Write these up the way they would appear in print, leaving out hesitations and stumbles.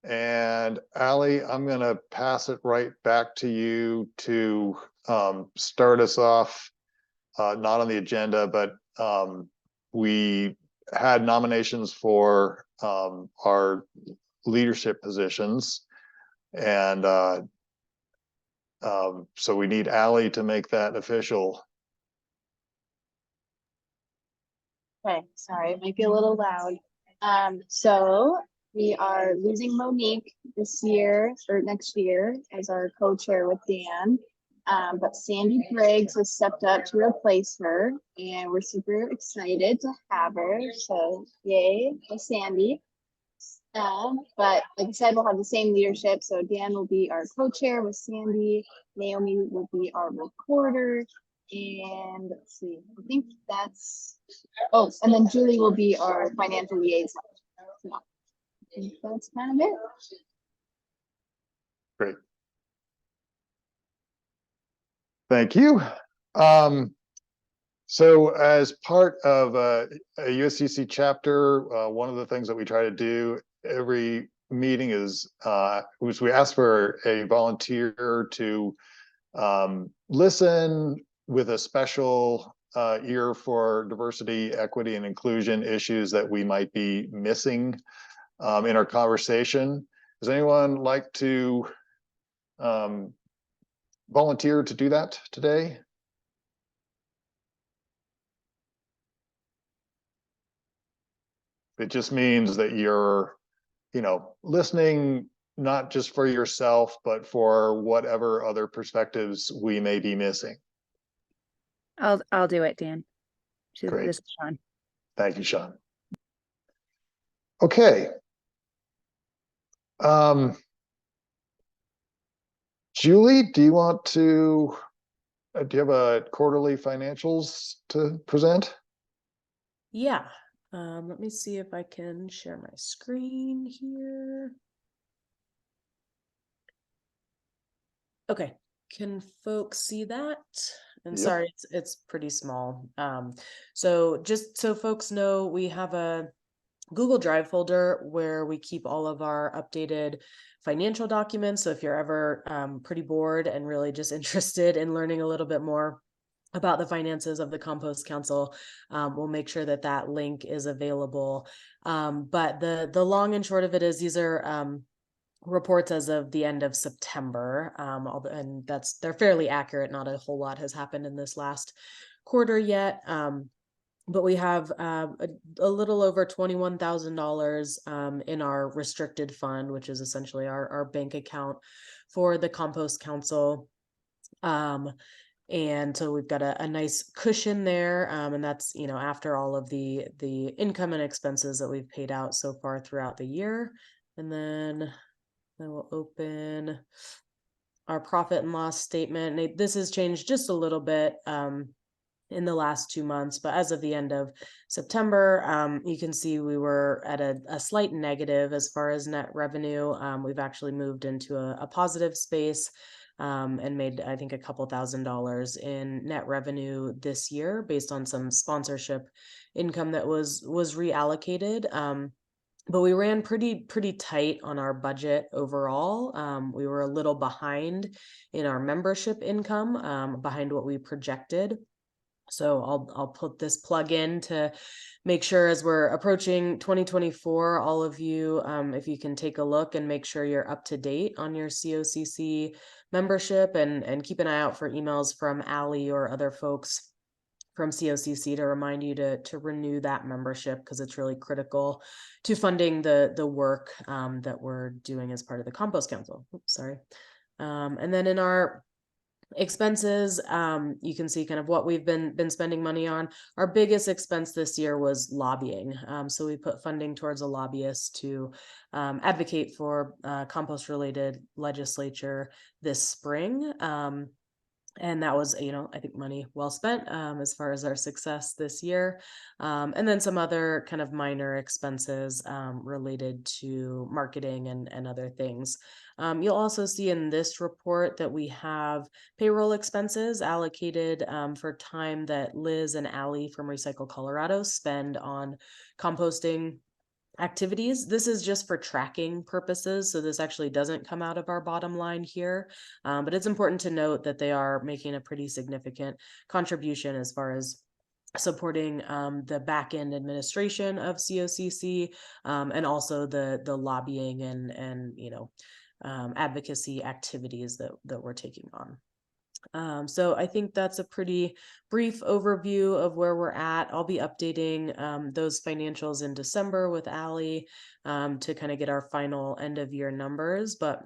And Allie, I'm going to pass it right back to you to start us off, not on the agenda, but we had nominations for our leadership positions. And so we need Allie to make that official. Okay, sorry, it might be a little loud. So we are losing Monique this year or next year as our co-chair with Dan. But Sandy Briggs has stepped up to replace her, and we're super excited to have her. So yay for Sandy. But like I said, we'll have the same leadership. So Dan will be our co-chair with Sandy. Naomi will be our recorder. And let's see, I think that's, oh, and then Julie will be our financial liaison. So I think that's kind of it. Great. Thank you. So as part of a USCC chapter, one of the things that we try to do every meeting is we ask for a volunteer to listen with a special ear for diversity, equity, and inclusion issues that we might be missing in our conversation. Does anyone like to volunteer to do that today? It just means that you're, listening not just for yourself, but for whatever other perspectives we may be missing. I'll do it, Dan. Great. This is Sean. Thank you, Sean. Okay. Julie, do you have a quarterly financials to present? Yeah. Let me see if I can share my screen here. Okay, can folks see that? And Yep. sorry, it's pretty small. So just so folks know, we have a Google Drive folder where we keep all of our updated financial documents. So if you're ever pretty bored and really just interested in learning a little bit more about the finances of the Compost Council, we'll make sure that that link is available. But the long and short of it is these are reports as of the end of September, and they're fairly accurate. Not a whole lot has happened in this last quarter yet. But we have a little over $21,000 in our restricted fund, which is essentially our bank account for the Compost Council. And so we've got a nice cushion there. And that's, after all of the income and expenses that we've paid out so far throughout the year. And then I will open our profit and loss statement. This has changed just a little bit in the last 2 months, but as of the end of September, you can see we were at a slight negative as far as net revenue. We've actually moved into a positive space and made, I think, a couple $1,000s in net revenue this year based on some sponsorship income that was reallocated. But we ran pretty tight on our budget overall. We were a little behind in our membership income, behind what we projected. So I'll put this plug in to make sure as we're approaching 2024, all of you, if you can take a look and make sure you're up to date on your COCC membership, and keep an eye out for emails from Allie or other folks from COCC to remind you to renew that membership, because it's really critical to funding the work that we're doing as part of the Compost Council. Oops, sorry. And then in our expenses, you can see kind of what we've been spending money on. Our biggest expense this year was lobbying. So we put funding towards a lobbyist to advocate for compost related legislature this spring. And that was, I think money well spent as far as our success this year. And then some other kind of minor expenses related to marketing and other things. You'll also see in this report that we have payroll expenses allocated for time that Liz and Allie from Recycle Colorado spend on composting activities. This is just for tracking purposes, so this actually doesn't come out of our bottom line here, but it's important to note that they are making a pretty significant contribution as far as supporting the back end administration of COCC, and also the lobbying and advocacy activities that we're taking on. So I think that's a pretty brief overview of where we're at. I'll be updating those financials in December with Allie to kind of get our final end of year numbers, but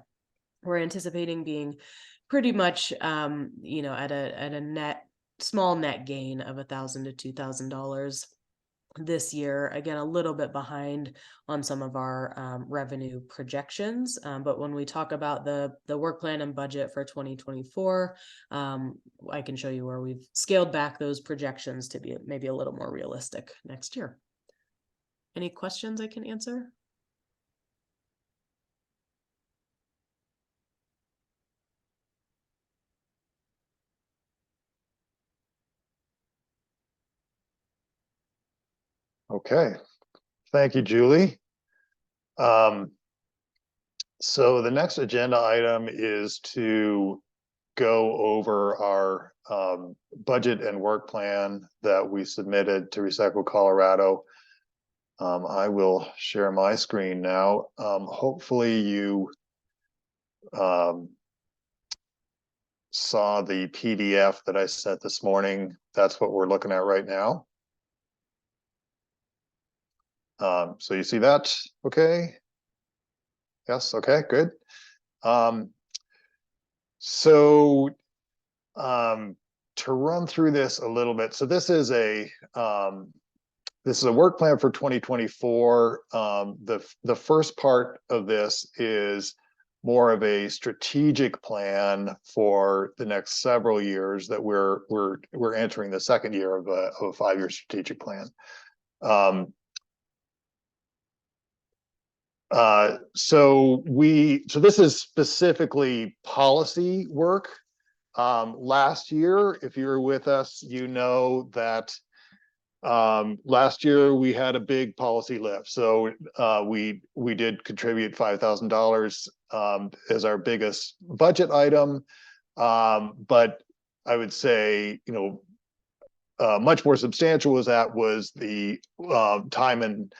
we're anticipating being pretty much at a small net gain of $1,000 to $2,000 this year. Again, a little bit behind on some of our revenue projections, but when we talk about the work plan and budget for 2024, I can show you where we've scaled back those projections to be maybe a little more realistic next year. Any questions I can answer? Okay, thank you, Julie. So the next agenda item is to go over our budget and work plan that we submitted to Recycle Colorado. I will share my screen now. Hopefully you saw the PDF that I sent this morning. That's what we're looking at right now. So you see that? Okay. Yes. Okay, good. To run through this a little bit, so this is a work plan for 2024. The first part of this is more of a strategic plan for the next several years that we're entering the second year of a 5-year strategic plan. So this is specifically policy work. Last year, if you were with us, you know that last year we had a big policy lift. So we did contribute $5,000 as our biggest budget item. But I would say, much more substantial was the time and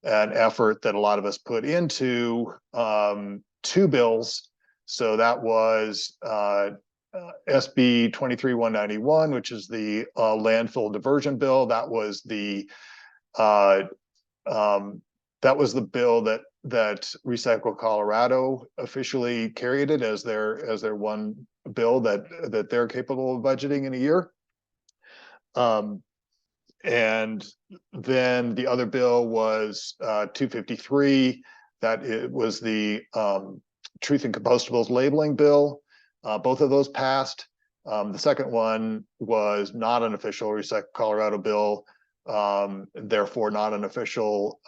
effort that a lot of us put into 2 bills. So that was SB 23-191, which is the landfill diversion bill. That was the bill that Recycle Colorado officially carried it as their one bill that they're capable of budgeting in a year. And then the other bill was 253. That it was the Truth in Compostables labeling bill. Both of those passed. The second one was not an official Recycle Colorado bill, therefore not an official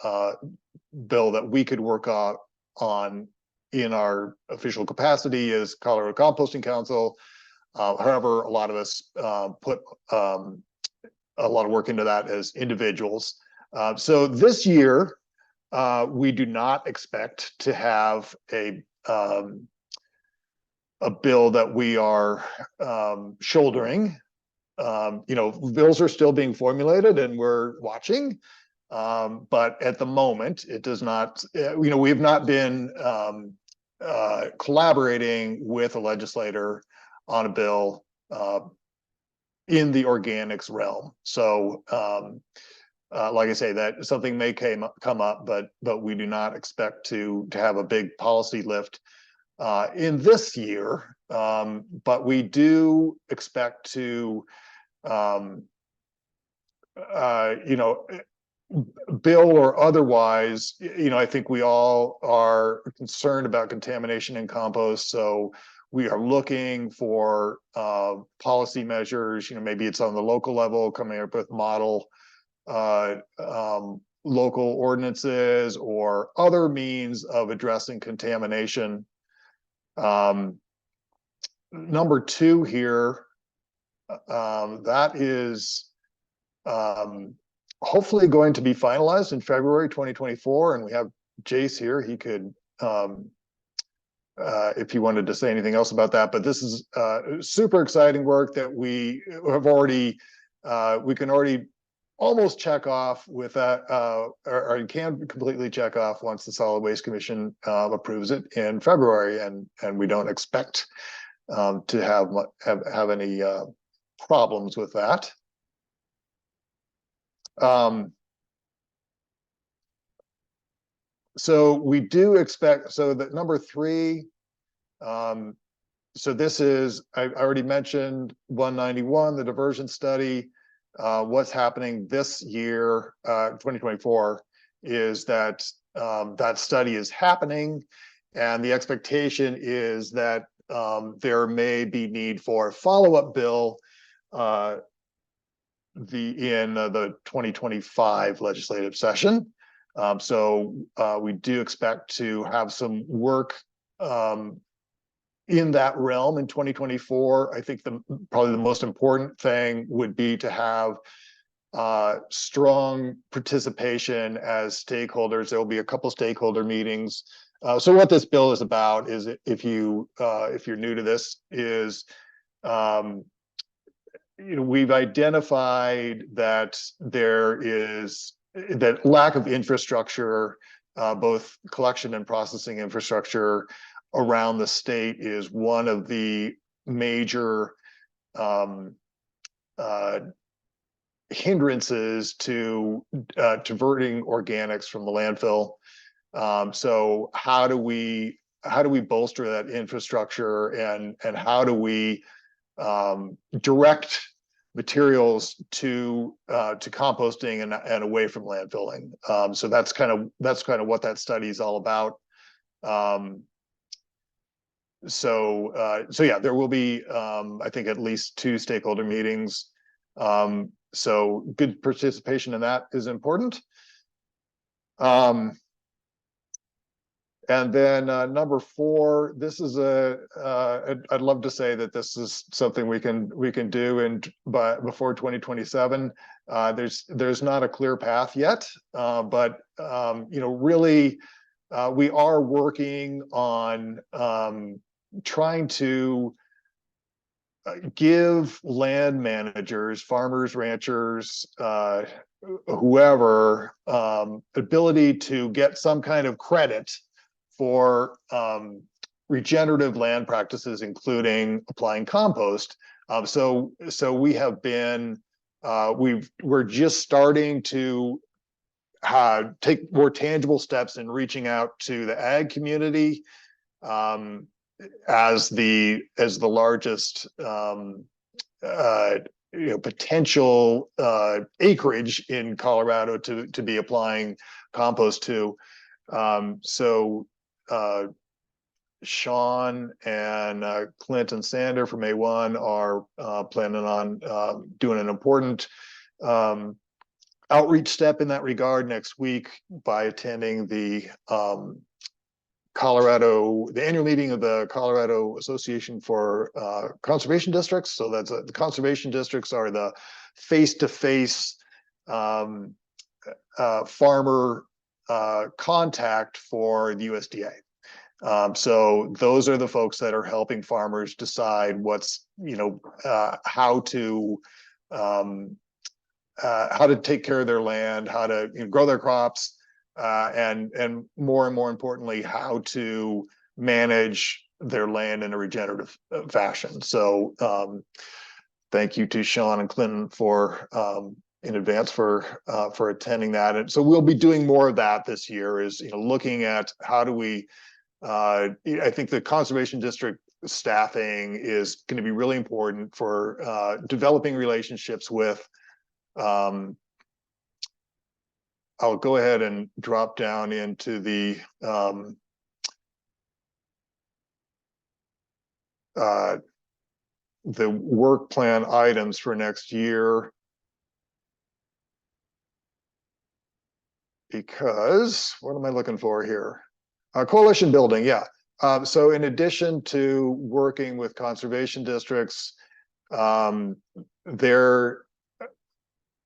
bill that we could work on in our official capacity as Colorado Composting Council. However, a lot of us put a lot of work into that as individuals. So this year, we do not expect to have a bill that we are shouldering. Bills are still being formulated and we're watching. But at the moment, it does not, we have not been collaborating with a legislator on a bill in the organics realm. So like I say, that something may come up, but we do not expect to have a big policy lift in this year. But we do expect to bill or otherwise, I think we all are concerned about contamination in compost. So we are looking for policy measures. Maybe it's on the local level, coming up with model local ordinances or other means of addressing contamination. Number 2 here, that is hopefully going to be finalized in February 2024, and we have Jace here. He could, if he wanted to say anything else about that, but this is super exciting work that we have already, we can already almost check off with that, or you can completely check off once the Solid Waste Commission approves it in February, and we don't expect to have any problems with that. So we do expect, so that number 3, so this is, I already mentioned 191, the diversion study. What's happening this year, 2024, is that that study is happening, and the expectation is that there may be need for a follow-up bill in the 2025 legislative session. So we do expect to have some work in that realm in 2024. I think probably the most important thing would be to have strong participation as stakeholders. There will be a couple stakeholder meetings. So what this bill is about is, if you're new to this, is we've identified that there is that lack of infrastructure, both collection and processing infrastructure around the state, is one of the major hindrances to diverting organics from the landfill. So how do we bolster that infrastructure, and how do we direct materials to composting and away from landfilling? So that's kind of what that study is all about. So yeah, there will be I think at least 2 stakeholder meetings. So good participation in that is important. And then number 4, this is I'd love to say that this is something we can do before 2027. There's not a clear path yet, but really we are working on trying to give land managers, farmers, ranchers, whoever, ability to get some kind of credit for regenerative land practices, including applying compost. So we have been, we're just starting to take more tangible steps in reaching out to the ag community, as the largest potential acreage in Colorado to be applying compost to. So Sean and Clint and Sander from A1 are planning on doing an important outreach step in that regard next week by attending the annual meeting of the Colorado Association for Conservation Districts. So that's the conservation districts are the face-to-face farmer contact for the USDA. So those are the folks that are helping farmers decide what's, how to take care of their land, how to grow their crops, and more importantly, how to manage their land in a regenerative fashion. So thank you to Sean and Clinton for in advance for attending that. And so we'll be doing more of that this year, is looking at how do we I think the conservation district staffing is going to be really important for developing relationships with I'll go ahead and drop down into the work plan items for next year, because what am I looking for here? Coalition building, yeah. So in addition to working with conservation districts, there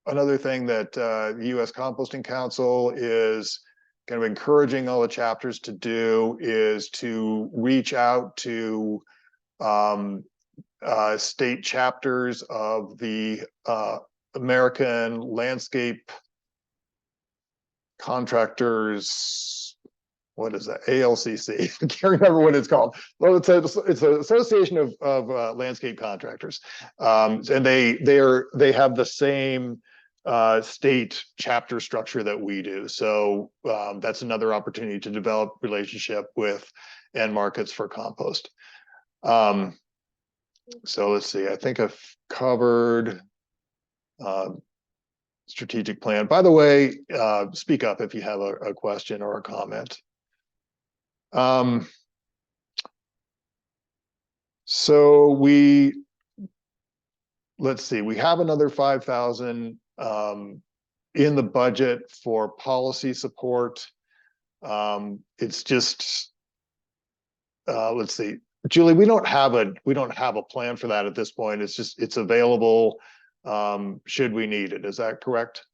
another thing that the U.S. Composting Council is kind of encouraging all the chapters to do is to reach out to state chapters of the American Landscape Contractors, what is that? ALCC. I can't remember what it's called. Well, it's an association of landscape contractors, and they have the same state chapter structure that we do. So that's another opportunity to develop relationship with end markets for compost. So let's see. I think I've covered strategic plan. By the way, speak up if you have a question or a comment. So let's see, we have another 5,000 in the budget for policy support. It's just, let's see, Julie, we don't have a plan for that at this point. It's available should we need it. Is that correct?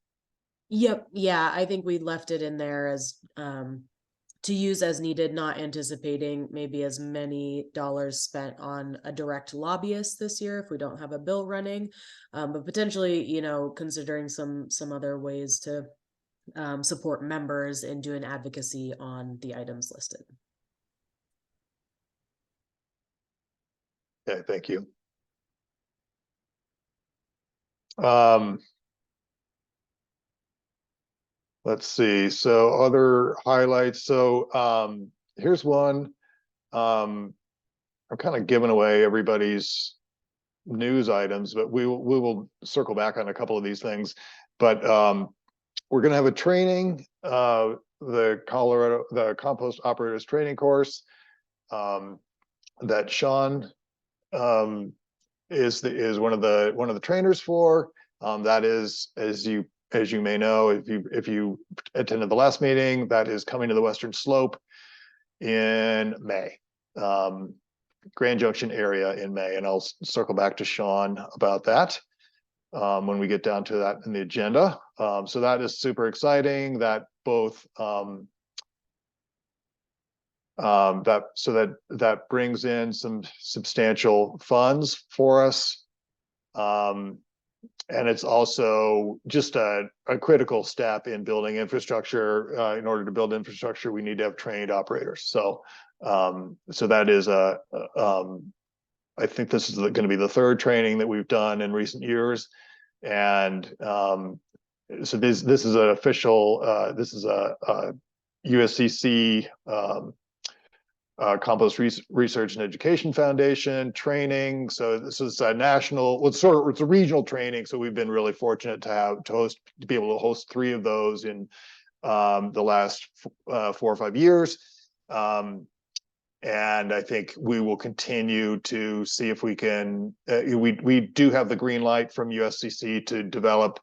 Yep. Yeah, I think we left it in there as to use as needed, not anticipating maybe as many dollars spent on a direct lobbyist this year if we don't have a bill running, but potentially, you know, considering some other ways to support members in doing advocacy on the items listed. Okay, thank you. Let's see. So other highlights. So here's one. I'm kind of giving away everybody's news items, but we will circle back on a couple of these things. But we're going to have a training, the compost operators training course that Sean is one of the trainers for. That is, as you may know, if you attended the last meeting, that is coming to the Western Slope in May, Grand Junction area in May, and I'll circle back to Sean about that when we get down to that in the agenda. So that is super exciting. That both that brings in some substantial funds for us. And it's also just a critical step in building infrastructure. In order to build infrastructure, we need to have trained operators. So that is I think this is going to be the third training that we've done in recent years. And so this is an official, this is a USCC Compost Research and Education Foundation training. So this is a national, well, it's a regional training. So we've been really fortunate to be able to host 3 of those in the last 4 or 5 years. And I think we will continue to see if we can, we do have the green light from USCC to develop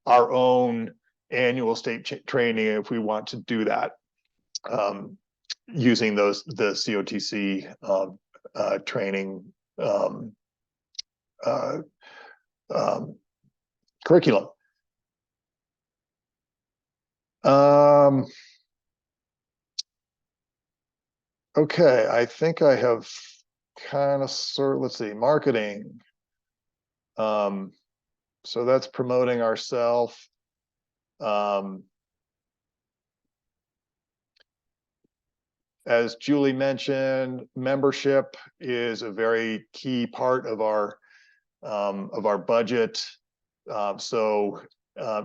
our own annual state training if we want to do that. Using the COTC training curriculum. Okay, I think I have kind of let's see, marketing. So that's promoting ourselves. As Julie mentioned, membership is a very key part of our budget. So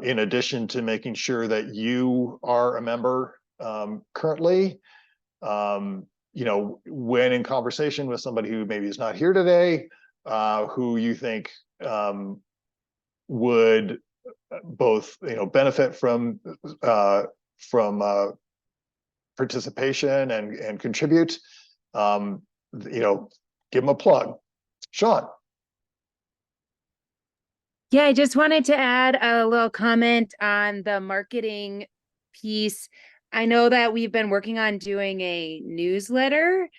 in addition to making sure that you are a member currently, you know, when in conversation with somebody who maybe is not here today, who you think would both, you know, benefit from participation and contribute, you know, give them a plug. Sean. Yeah, I just wanted to add a little comment on the marketing piece. I know that we've been working on doing a newsletter.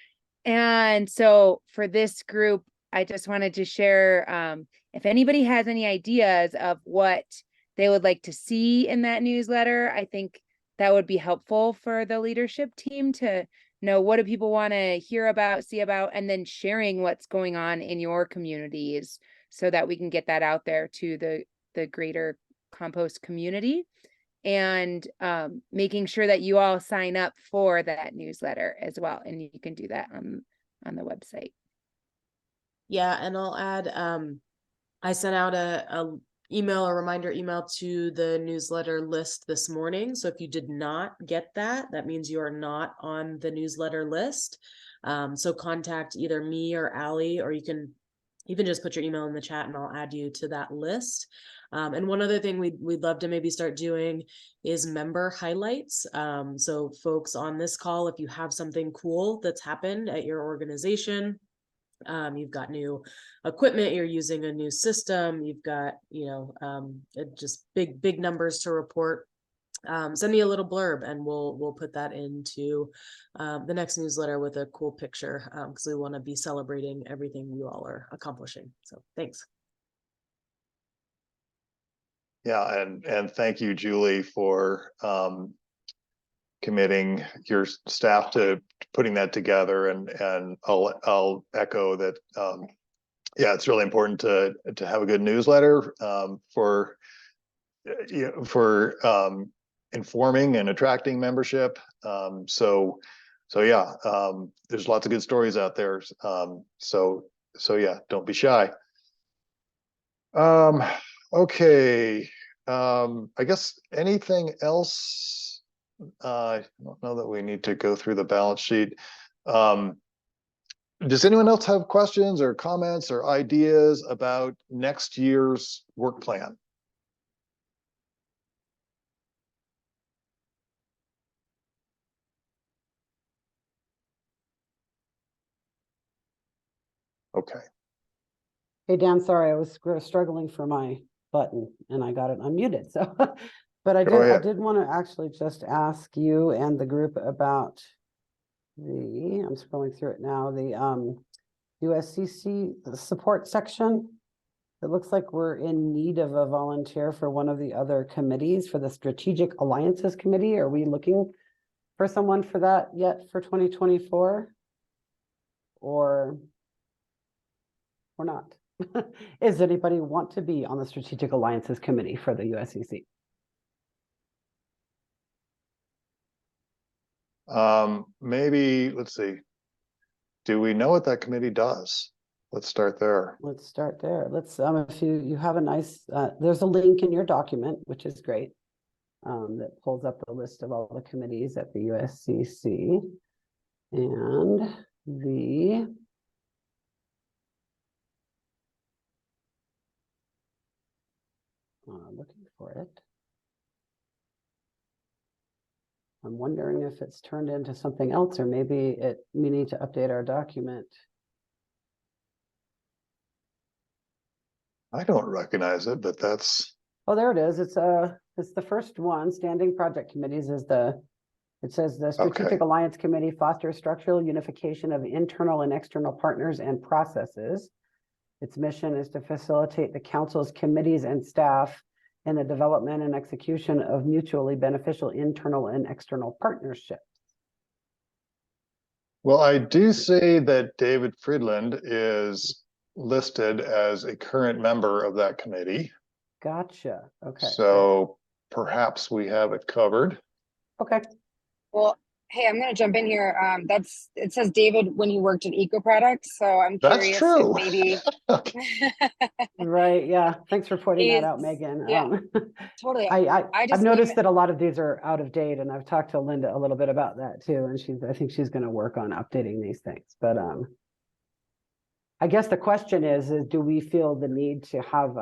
And so for this group, I just wanted to share if anybody has any ideas of what they would like to see in that newsletter. I think that would be helpful for the leadership team to know what do people want to hear about, see about, and then sharing what's going on in your communities so that we can get that out there to the greater compost community, and making sure that you all sign up for that newsletter as well. And you can do that on the website. Yeah, and I'll add, I sent out a reminder email to the newsletter list this morning. So if you did not get that, that means you are not on the newsletter list. So contact either me or Allie, or you can even just put your email in the chat and I'll add you to that list. And one other thing we'd love to maybe start doing is member highlights. So folks on this call, if you have something cool that's happened at your organization, you've got new equipment, you're using a new system, you've got, just big numbers to report, send me a little blurb and we'll put that into the next newsletter with a cool picture, because we want to be celebrating everything you all are accomplishing. So thanks. Yeah, and thank you, Julie, for committing your staff to putting that together. And I'll echo that. Yeah, it's really important to have a good newsletter for informing and attracting membership. So yeah, there's lots of good stories out there. So yeah, don't be shy. Okay. I guess anything else? I don't know that we need to go through the balance sheet. Does anyone else have questions or comments or ideas about next year's work plan? Okay. Hey, Dan, sorry, I was struggling for my button and I got it unmuted. So, but I did want to actually just ask you and the group about I'm scrolling through it now, the USCC support section. It looks like we're in need of a volunteer for one of the other committees for the Strategic Alliances Committee. Are we looking for someone for that yet for 2024? Or not? Does anybody want to be on the Strategic Alliances Committee for the USCC? Maybe, let's see. Do we know what that committee does? Let's start there. Let's start there. Let's, if you have a nice, there's a link in your document, which is great, that pulls up the list of all the committees at the USCC. And looking for it. I'm wondering if it's turned into something else, or maybe we need to update our document. I don't recognize it, but that's. Oh, there it is. It's the first one. Standing project committees is it says the Strategic Alliance Committee fosters structural unification of internal and external partners and processes. Its mission is to facilitate the council's committees and staff in the development and execution of mutually beneficial internal and external partnerships. Well, I do see that David Friedland is listed as a current member of that committee. Gotcha. Okay. So perhaps we have it covered. Okay. Well, hey, I'm going to jump in here. It says David when he worked at Eco Products, so I'm curious true. if maybe. Right. Yeah. Thanks for pointing that out, Megan. Yeah, totally. I've noticed that a lot of these are out of date, and I've talked to Linda a little bit about that too, and I think she's going to work on updating these things. But I guess the question is do we feel the need to have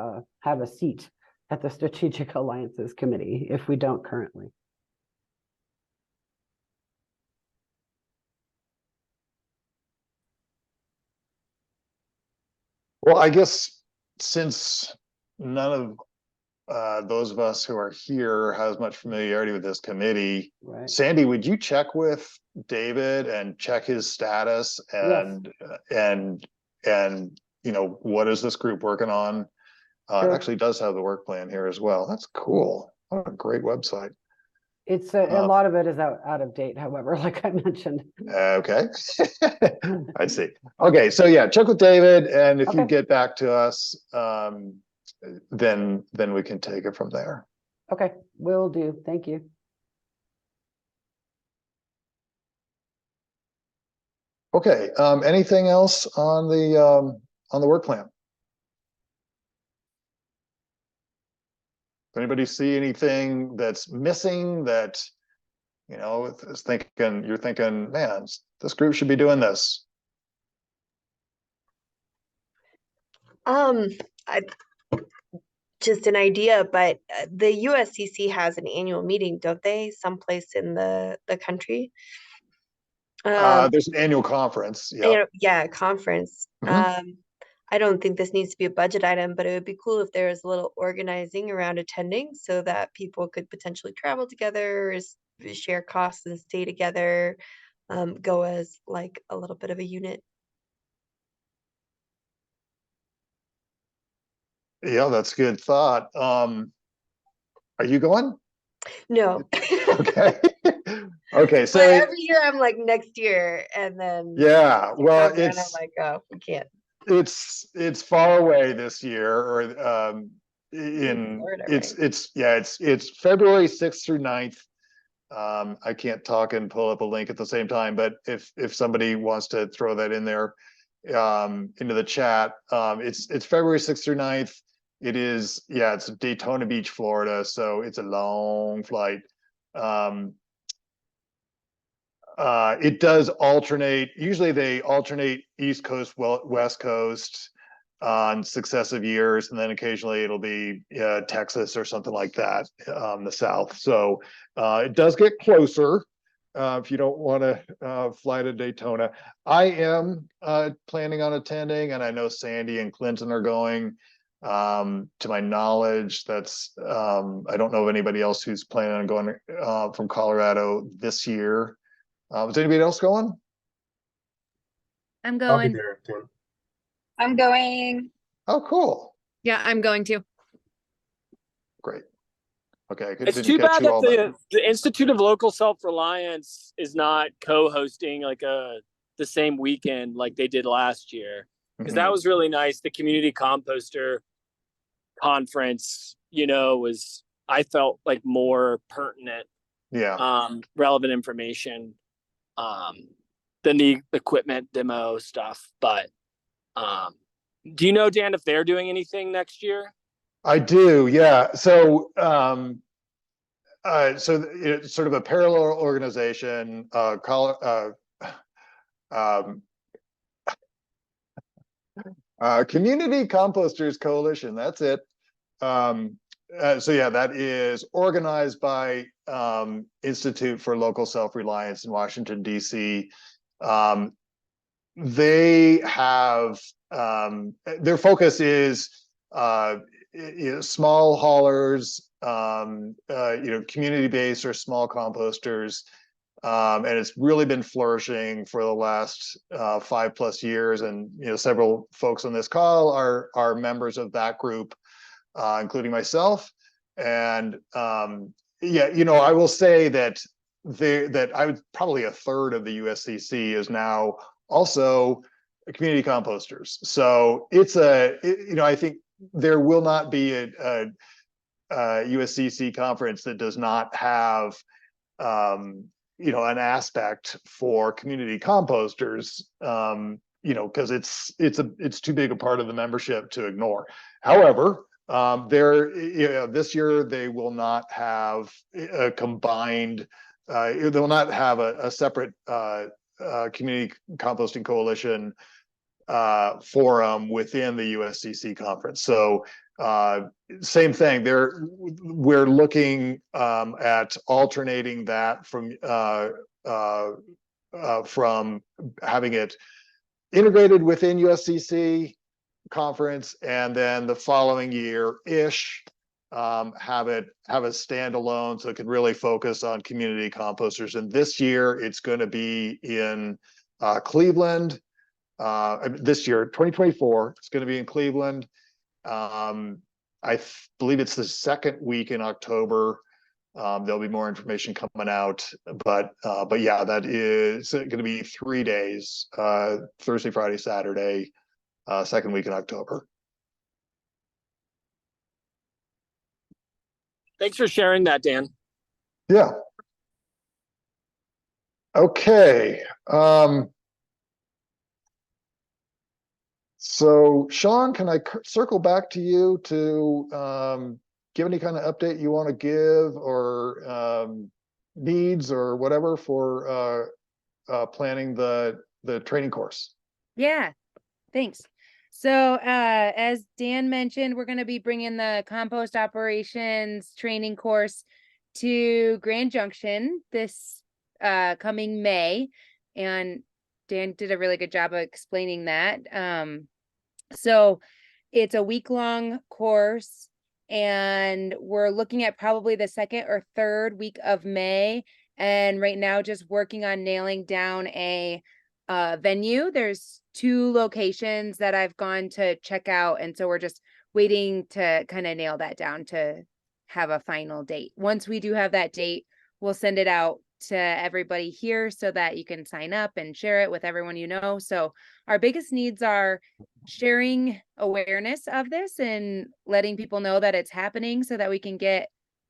a seat at the Strategic Alliances Committee if we don't currently? Well, I guess since none of those of us who are here has much familiarity with this committee, Right. Sandy, would you check with David and check his status and what is this group working on? It Sure. actually does have the work plan here as well. That's cool. What a great website. It's a lot of it is out of date, however, like I mentioned. Okay. I see. Okay, so yeah, check with David, and if you Okay. get back to us, then we can take it from there. Okay, will do. Thank you. Okay, anything else on the work plan? Anybody see anything that's missing that, you know, is thinking, you're thinking, man, this group should be doing this? I just an idea, but the USCC has an annual meeting, don't they? Someplace in the country. There's an annual conference. You Yeah. know, yeah, conference. Mhm. I don't think this needs to be a budget item, but it would be cool if there was a little organizing around attending so that people could potentially travel together, share costs and stay together, go as like a little bit of a unit. Yeah, that's a good thought. Are you going? No. Okay. Okay, so But every year I'm like next year, and then yeah, well, November, and I'm like, oh, we can't. it's far away this year, or in Florida, it's February 6th through 9th. I can't talk and pull up a link at the same time, but if somebody wants to throw that in there into the chat, it's February 6th through 9th. It's Daytona Beach, Florida, so it's a long flight. It does alternate. Usually they alternate East Coast, West Coast on successive years, and then occasionally it'll be Texas or something like that, the South. So it does get closer if you don't want to fly to Daytona. I am planning on attending, and I know Sandy and Clinton are going. To my knowledge, that's I don't know of anybody else who's planning on going from Colorado this year. Was anybody else going? I'm I'll be going. there, Tim. I'm going. Oh, cool. Yeah, I'm going to. Great. Okay, It's didn't too catch bad you that all, but the Institute of Local Self-Reliance is not co-hosting like the same weekend like they did last year, because that was really nice. The community composter conference, was, I felt like, more pertinent, relevant information than the equipment demo stuff. But do you know, Dan, if they're doing anything next year? I do, yeah. So it's sort of a parallel organization, Community Composters Coalition. That's it. That is organized by Institute for Local Self-Reliance in Washington, D.C. They have their focus is small haulers, community-based or small composters, and it's really been flourishing for the last 5+ years. And several folks on this call are members of that group, including myself. And I will say that I would probably a third of the USCC is now also community composters. So it's I think there will not be a USCC conference that does not have an aspect for community composters, because it's too big a part of the membership to ignore. However, this year they will not have a combined, they will not have a separate community composting coalition forum within the USCC conference. So same thing there. We're looking at alternating that from having it integrated within USCC conference, and then the following year-ish have it standalone, so it can really focus on community composters. And this year it's going to be in Cleveland. This year, 2024, it's going to be in Cleveland. believe it's the second week in October. There'll be more information coming out, but yeah, that is going to be 3 days, Thursday, Friday, Saturday, second week in October. Thanks for sharing that, Dan. Yeah. Okay. So Sean, can I circle back to you to give any kind of update you want to give, or needs or whatever for planning the training course? Yeah, thanks. So, as Dan mentioned, we're going to be bringing the compost operations training course to Grand Junction this coming May, and Dan did a really good job of explaining that. So it's a week-long course, and we're looking at probably the second or third week of May. And right now, just working on nailing down a venue. There's 2 locations that I've gone to check out, and so we're just waiting to kind of nail that down to have a final date. Once we do have that date, we'll send it out to everybody here so that you can sign up and share it with everyone you know. So our biggest needs are sharing awareness of this and letting people know that it's happening so that we can get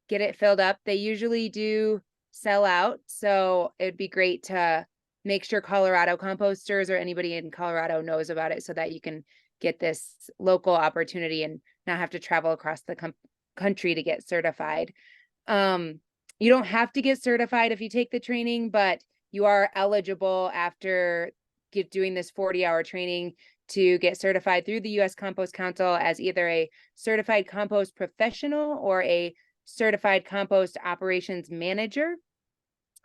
it filled up. They usually do sell out, so it'd be great to make sure Colorado composters or anybody in Colorado knows about it so that you can get this local opportunity and not have to travel across the country to get certified. You don't have to get certified if you take the training, but you are eligible after doing this 40-hour training to get certified through the U.S. Compost Council as either a certified compost professional or a certified compost operations manager.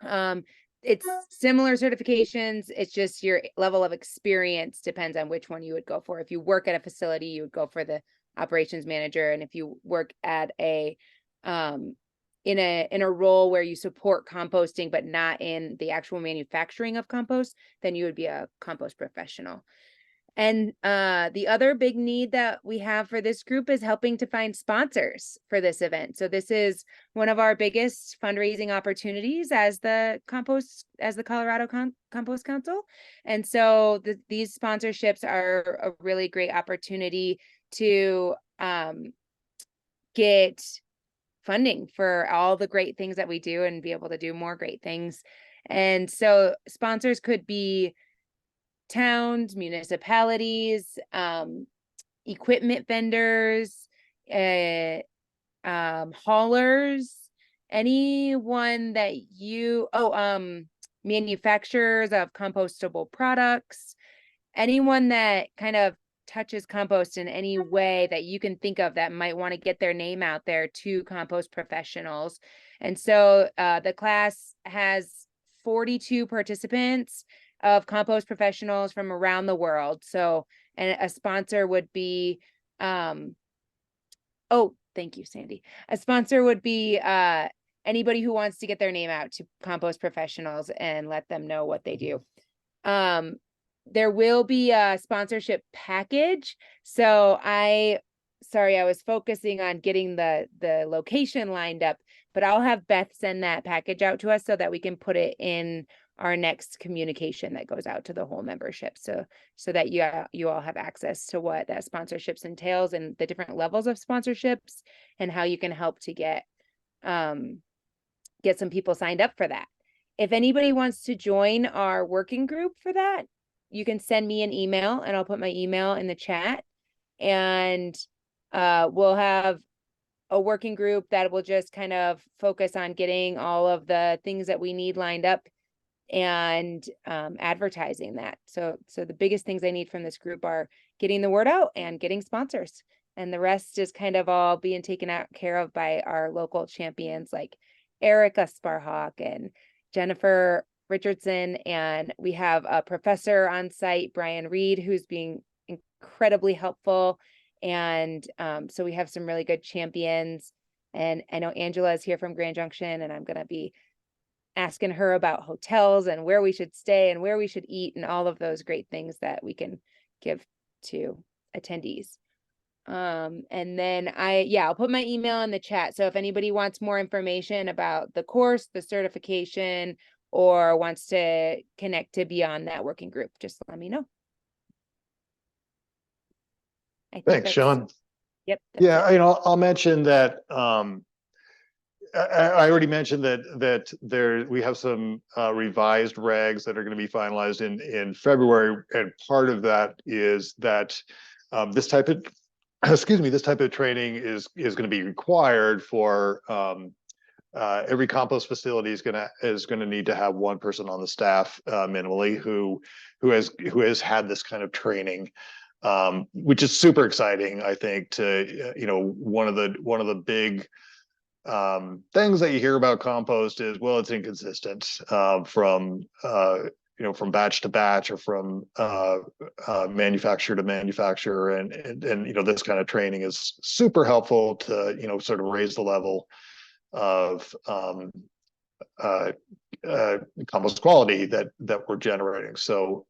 It's similar certifications. It's just your level of experience depends on which one you would go for. If you work at a facility, you would go for the operations manager. And if you work at a, in a role where you support composting, but not in the actual manufacturing of compost, then you would be a compost professional. And the other big need that we have for this group is helping to find sponsors for this event. So this is one of our biggest fundraising opportunities as the Colorado Compost Council. And so these sponsorships are a really great opportunity to get funding for all the great things that we do and be able to do more great things. And so sponsors could be towns, municipalities, equipment vendors, haulers, anyone that manufacturers of compostable products, anyone that kind of touches compost in any way that you can think of that might want to get their name out there to compost professionals. And so the class has 42 participants of compost professionals from around the world. So, and a sponsor would be, thank you, Sandy. A sponsor would be anybody who wants to get their name out to compost professionals and let them know what they do. There will be a sponsorship package. So I was focusing on getting the location lined up, but I'll have Beth send that package out to us so that we can put it in our next communication that goes out to the whole membership. So that you all have access to what that sponsorships entails and the different levels of sponsorships and how you can help to get some people signed up for that. If anybody wants to join our working group for that, you can send me an email and I'll put my email in the chat, and we'll have a working group that will just kind of focus on getting all of the things that we need lined up and advertising that. So the biggest things I need from this group are getting the word out and getting sponsors, and the rest is kind of all being taken care of by our local champions like Erica Sparhawk and Jennifer Richardson, and we have a professor on site, Brian Reed, who's being incredibly helpful. And so we have some really good champions, and I know Angela is here from Grand Junction, and I'm going to be asking her about hotels and where we should stay and where we should eat and all of those great things that we can give to attendees. And then I'll put my email in the chat. So if anybody wants more information about the course, the certification, or wants to connect to be on that working group, just let me know. I think Thanks, Sean. Yep. That's Yeah, it. I'll mention that I already mentioned that we have some revised regs that are going to be finalized in February, and part of that is that this type of this type of training is going to be required for every compost facility is going to need to have one person on the staff minimally who has had this kind of training, which is super exciting. I think to one of the big things that you hear about compost is, well, it's inconsistent from batch to batch or from manufacturer to manufacturer, and this kind of training is super helpful to sort of raise the level of compost quality that we're generating. So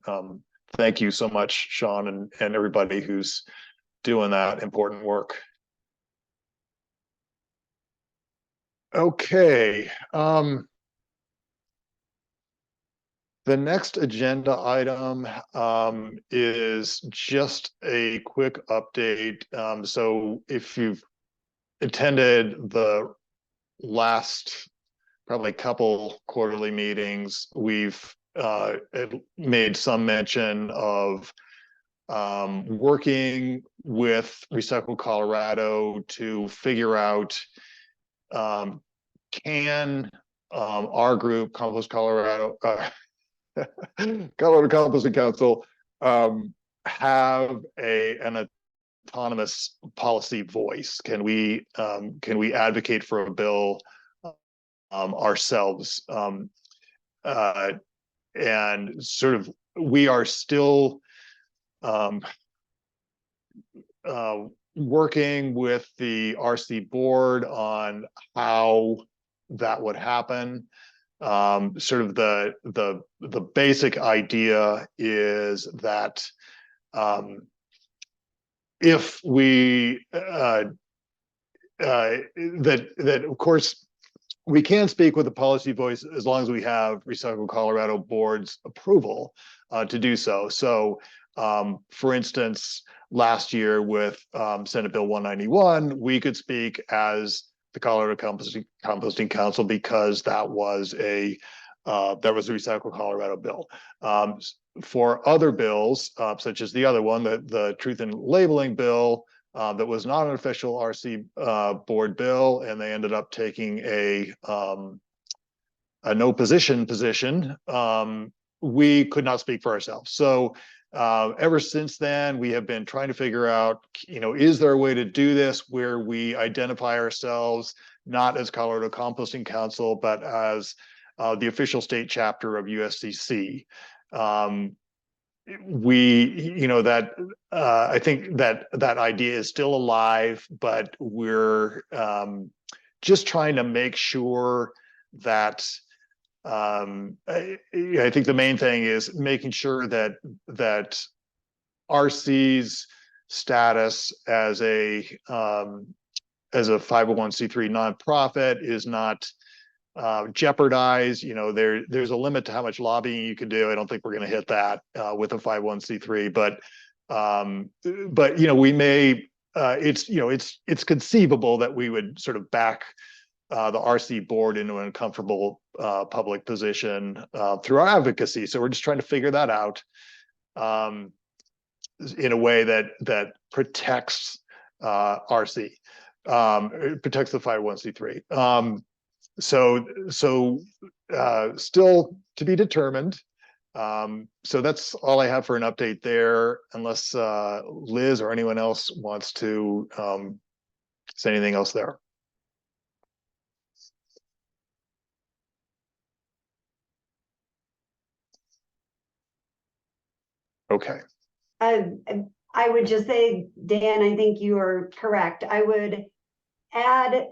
thank you so much, Sean, and everybody who's doing that important work. Okay. The next agenda item is just a quick update. So if you've attended the last probably couple quarterly meetings, we've made some mention of working with Recycle Colorado to figure out can our group, Compost Colorado, Colorado Composting Council, have an autonomous policy voice? Can we advocate for a bill ourselves? And sort of, we are still working with the RC board on how that would happen. Sort of the basic idea is that if we that of course we can speak with the policy voice as long as we have Recycle Colorado board's approval to do so. So for instance, last year with Senate Bill 191, we could speak as the Colorado Composting Council because that was a Recycle Colorado bill. For other bills, such as the other one, the Truth in Labeling bill, that was not an official RC board bill, and they ended up taking a no position, we could not speak for ourselves. So ever since then, we have been trying to figure out, is there a way to do this where we identify ourselves not as Colorado Composting Council, but as the official state chapter of USCC? I think that idea is still alive, but we're just trying to make sure that I think the main thing is making sure that RC's status as a 501c3 nonprofit is not jeopardized. There's a limit to how much lobbying you can do. I don't think we're going to hit that with a 501c3, but we may. It's conceivable that we would sort of back the RC board into an uncomfortable public position through our advocacy. So we're just trying to figure that out in a way that protects RC, protects the 501c3. So still to be determined. So that's all I have for an update there, unless Liz or anyone else wants to say anything else there. Okay. I would just say, Dan, I think you are correct. I would add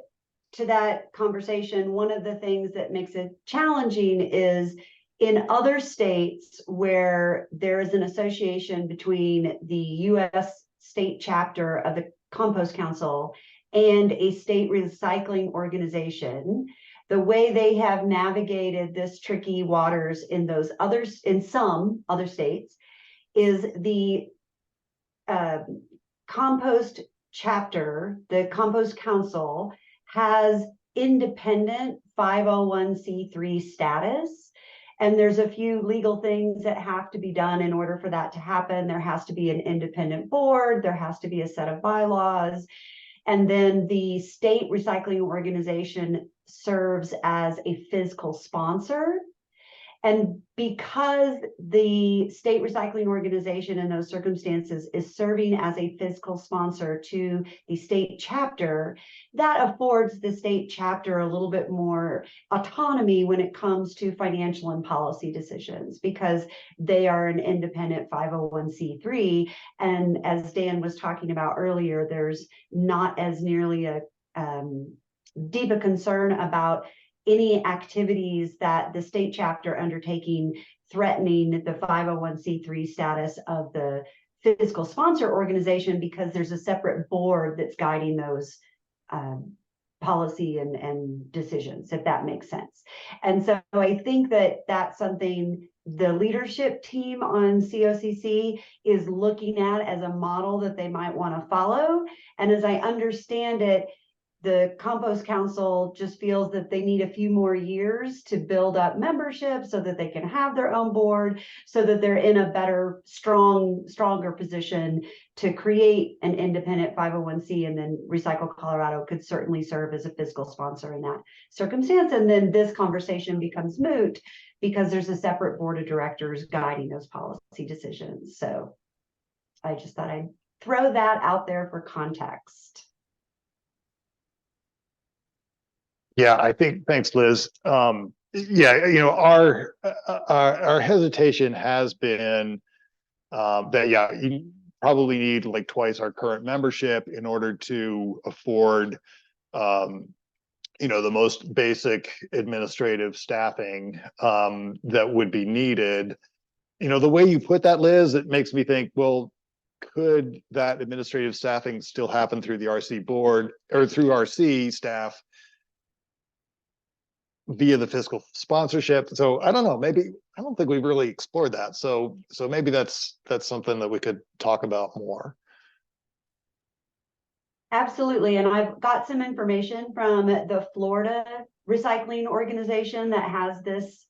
to that conversation, one of the things that makes it challenging is in other states where there is an association between the U.S. state chapter of the Compost Council and a state recycling organization, the way they have navigated this tricky waters in those others, in some other states, is the compost chapter, the Compost Council, has independent 501c3 status. And there's a few legal things that have to be done in order for that to happen. There has to be an independent board, there has to be a set of bylaws. And then the state recycling organization serves as a fiscal sponsor. And because the state recycling organization in those circumstances is serving as a fiscal sponsor to the state chapter, that affords the state chapter a little bit more autonomy when it comes to financial and policy decisions, because they are an independent 501c3. And as Dan was talking about earlier, there's not as nearly a deep a concern about any activities that the state chapter undertaking threatening the 501c3 status of the fiscal sponsor organization, because there's a separate board that's guiding those policy and decisions, if that makes sense. And so I think that that's something the leadership team on COCC is looking at as a model that they might want to follow. And as I understand it, the Compost Council just feels that they need a few more years to build up membership so that they can have their own board, so that they're in a better, stronger position to create an independent 501c. And then Recycle Colorado could certainly serve as a fiscal sponsor in that circumstance. And then this conversation becomes moot because there's a separate board of directors guiding those policy decisions. So I just thought I'd throw that out there for context. Yeah, I think, thanks, Liz. Yeah, you know, our hesitation has been that, yeah, you probably need like twice our current membership in order to afford, you know, the most basic administrative staffing that would be needed. You know, the way you put that, Liz, it makes me think, well, could that administrative staffing still happen through the RC board or through RC staff via the fiscal sponsorship? So I don't know, maybe, I don't think we've really explored that. So maybe that's something that we could talk about more. Absolutely. And I've got some information from the Florida recycling organization that has this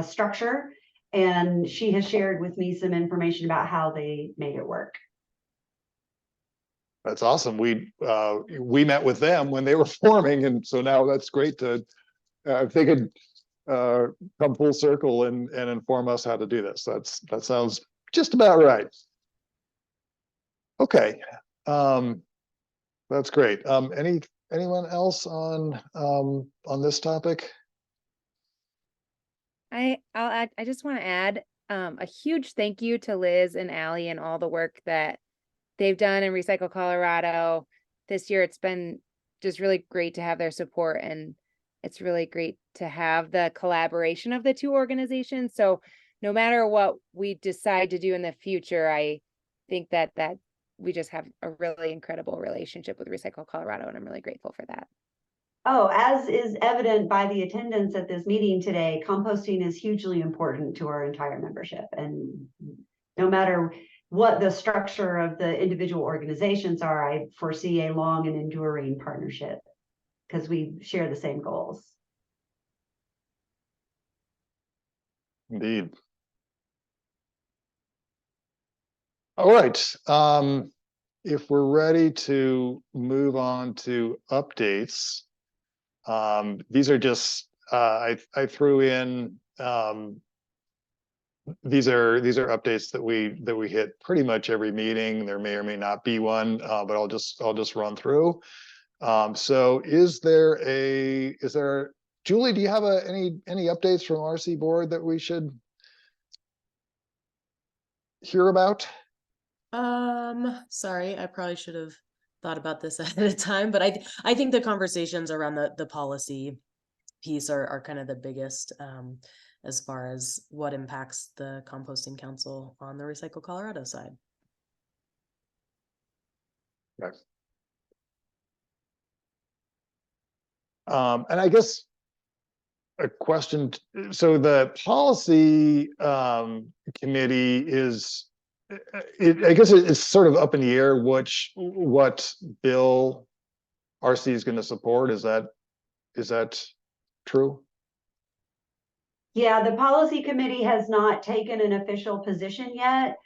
structure. And she has shared with me some information about how they made it work. That's awesome. We met with them when they were forming, and so now that's great to, if they could come full circle and inform us how to do this. That sounds just about right. Okay, that's great. Anyone else on this topic? I'll add, I just want to add a huge thank you to Liz and Allie and all the work that they've done in Recycle Colorado this year. It's been just really great to have their support, and it's really great to have the collaboration of the two organizations. So no matter what we decide to do in the future, I think that we just have a really incredible relationship with Recycle Colorado, and I'm really grateful for that. Oh, as is evident by the attendance at this meeting today, composting is hugely important to our entire membership. And no matter what the structure of the individual organizations are, I foresee a long and enduring partnership because we share the same goals. Indeed. All right. If we're ready to move on to updates, these are just I threw in these are updates that we hit pretty much every meeting. There may or may not be one, but I'll just run through. So is there Julie, do you have any updates from RC board that we should hear about? Sorry, I probably should have thought about this ahead of time, but I think the conversations around the policy piece are kind of the biggest as far as what impacts the Composting Council on the Recycle Colorado side. Okay. And I guess a question, so the policy committee is, I guess it's sort of up in the air what bill RC is going to support. Is that true? Yeah, the policy committee has not taken an official position yet.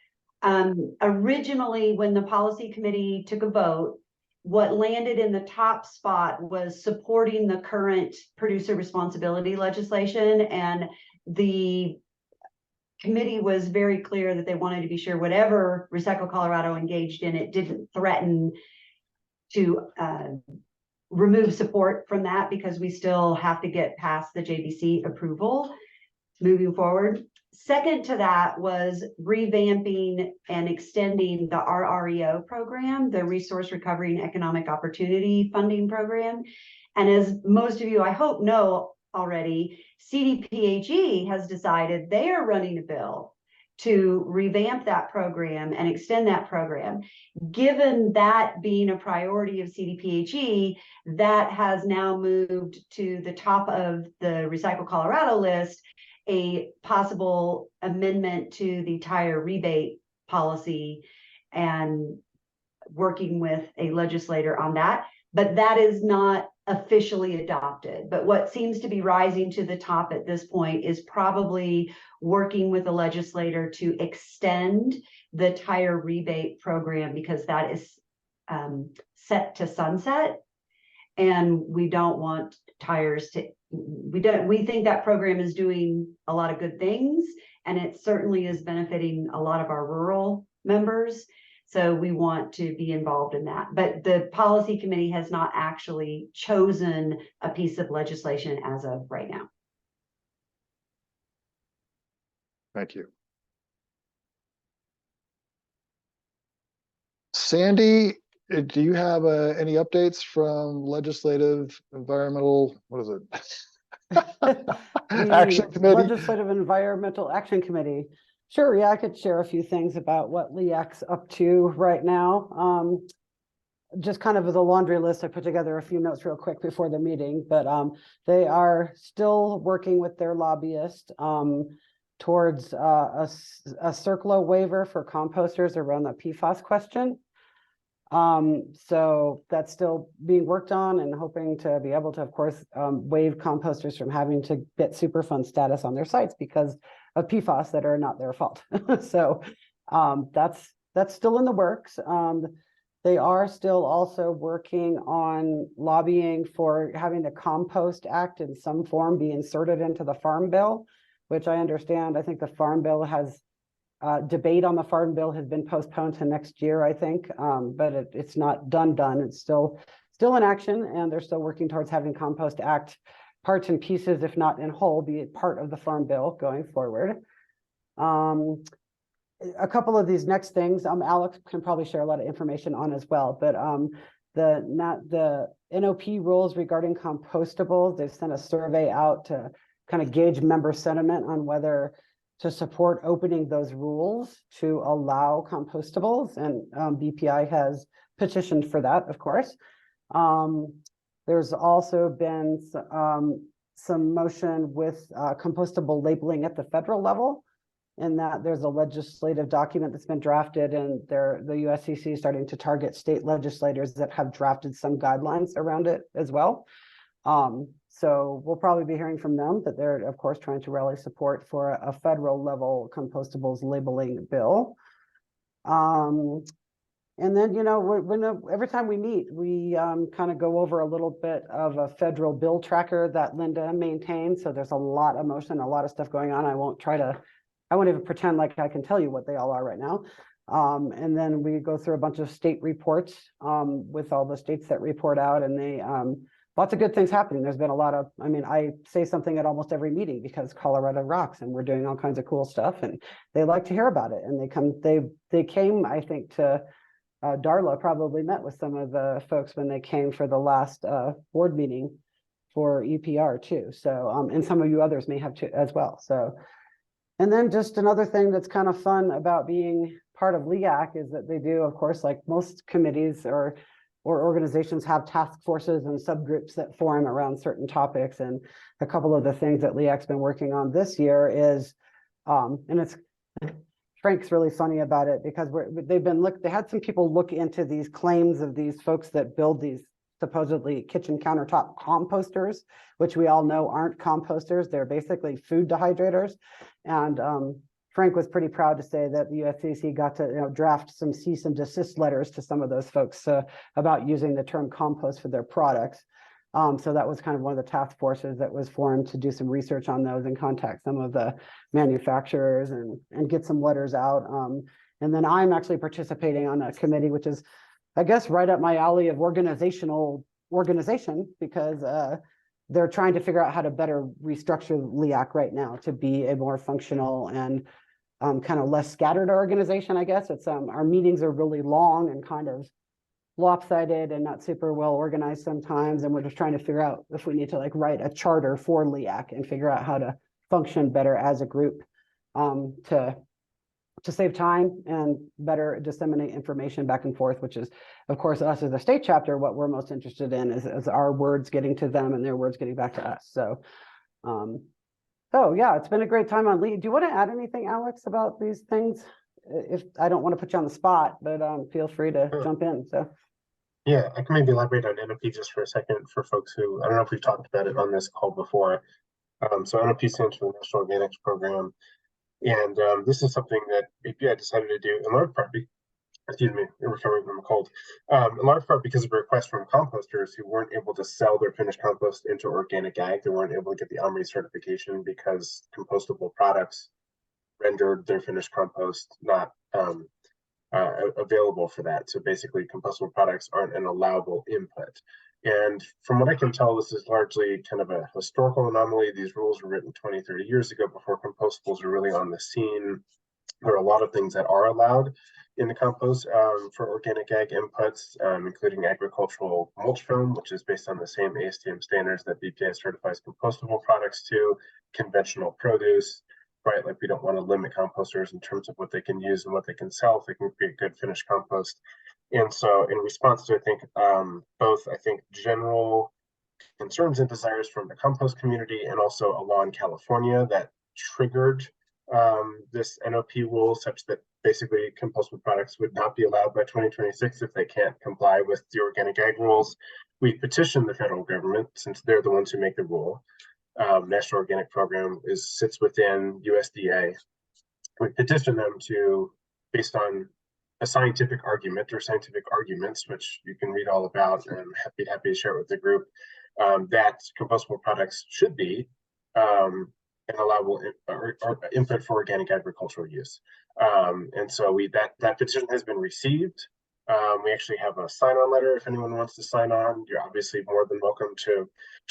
Originally, when the policy committee took a vote, what landed in the top spot was supporting the current producer responsibility legislation, and the committee was very clear that they wanted to be sure whatever Recycle Colorado engaged in, it didn't threaten to remove support from that, because we still have to get past the JBC approval moving forward. Second to that was revamping and extending the RREO program, the Resource Recovery and Economic Opportunity Funding Program. And as most of you, I hope, know already, CDPHE has decided they are running a bill to revamp that program and extend that program. Given that being a priority of CDPHE, that has now moved to the top of the Recycle Colorado list, a possible amendment to the tire rebate policy, and working with a legislator on that. But that is not officially adopted. But what seems to be rising to the top at this point is probably working with a legislator to extend the tire rebate program, because that is set to sunset. And we don't want tires to, we think that program is doing a lot of good things, and it certainly is benefiting a lot of our rural members. So we want to be involved in that. But the policy committee has not actually chosen a piece of legislation as of right now. Thank you. Sandy, do you have any updates from legislative environmental, what is it? Action Committee? Legislative Environmental Action Committee. Sure, yeah, I could share a few things about what LEAC's up to right now. Just kind of as a laundry list, I put together a few notes real quick before the meeting, but they are still working with their lobbyist towards a CERCLA waiver for composters around the PFAS question. So that's still being worked on, and hoping to be able to, of course, waive composters from having to get Superfund status on their sites because of PFAS that are not their fault. So that's still in the works. They are still also working on lobbying for having the Compost Act in some form be inserted into the Farm Bill, which I understand. I think the Farm Bill has debate on the Farm Bill has been postponed to next year, I think, but it's not done. It's still in action, and they're still working towards having Compost Act parts and pieces, if not in whole, be part of the Farm Bill going forward. A couple of these next things, Alex can probably share a lot of information on as well, but the NOP rules regarding compostables, they've sent a survey out to kind of gauge member sentiment on whether to support opening those rules to allow compostables, and BPI has petitioned for that, of course. There's also been some motion with compostable labeling at the federal level, in that there's a legislative document that's been drafted, and the USCC is starting to target state legislators that have drafted some guidelines around it as well. So we'll probably be hearing from them, but they're, of course, trying to rally support for a federal level compostables labeling bill. And then, every time we meet, we kind of go over a little bit of a federal bill tracker that Linda maintains. So there's a lot of motion, a lot of stuff going on. I won't even pretend like I can tell you what they all are right now. And then we go through a bunch of state reports with all the states that report out, and they lots of good things happening. There's been a lot of, I say something at almost every meeting because Colorado rocks, and we're doing all kinds of cool stuff, and they like to hear about it. And they came, I think, to Darla probably met with some of the folks when they came for the last board meeting for EPR too. So, and some of you others may have too as well. So, and then just another thing that's kind of fun about being part of LEAC is that they do, of course, like most committees or or organizations have task forces and subgroups that form around certain topics. And a couple of the things that LEAC's been working on this year is, and it's, Frank's really funny about it because they had some people look into these claims of these folks that build these supposedly kitchen countertop composters, which we all know aren't composters. They're basically food dehydrators. And Frank was pretty proud to say that the USCC got to draft some cease and desist letters to some of those folks about using the term compost for their products. So that was kind of one of the task forces that was formed to do some research on those and contact some of the manufacturers and get some letters out. And then I'm actually participating on a committee, which is, I guess, right up my alley of organization, because they're trying to figure out how to better restructure LEAC right now to be a more functional and kind of less scattered organization, I guess. It's our meetings are really long and kind of lopsided and not super well organized sometimes. And we're just trying to figure out if we need to like write a charter for LEAC and figure out how to function better as a group to save time and better disseminate information back and forth, which is, of course, us as a state chapter, what we're most interested in is our words getting to them and their words getting back to us. So, yeah, it's been a great time on LEAC. Do you want to add anything, Alex, about these things? If I don't want to put you on the spot, but feel free to jump in. So. Yeah, I can maybe elaborate on NOP just for a second for folks who, I don't know if we've talked about it on this call before. So NOP stands for the National Organics Program. And this is something that BPI decided to do in large part, excuse me, recovering from a cold, in large part because of a request from composters who weren't able to sell their finished compost into organic ag. They weren't able to get the OMRI certification because compostable products rendered their finished compost not available for that. So basically, compostable products aren't an allowable input. And from what I can tell, this is largely kind of a historical anomaly. These rules were written 20, 30 years ago before compostables were really on the scene. There are a lot of things that are allowed in the compost for organic ag inputs, including agricultural mulch film, which is based on the same ASTM standards that BPA certifies compostable products to, conventional produce, right? Like we don't want to limit composters in terms of what they can use and what they can sell if they can create good finished compost. And so in response to, I think, both, I think, general concerns and desires from the compost community and also a law in California that triggered this NOP rule such that basically compostable products would not be allowed by 2026 if they can't comply with the organic ag rules. We petitioned the federal government since they're the ones who make the rule. National Organic Program sits within USDA. We petitioned them to, based on a scientific argument or scientific arguments, which you can read all about, and I'm happy to share it with the group, that compostable products should be an allowable input for organic agricultural use. And so that petition has been received. We actually have a sign-on letter if anyone wants to sign on. You're obviously more than welcome to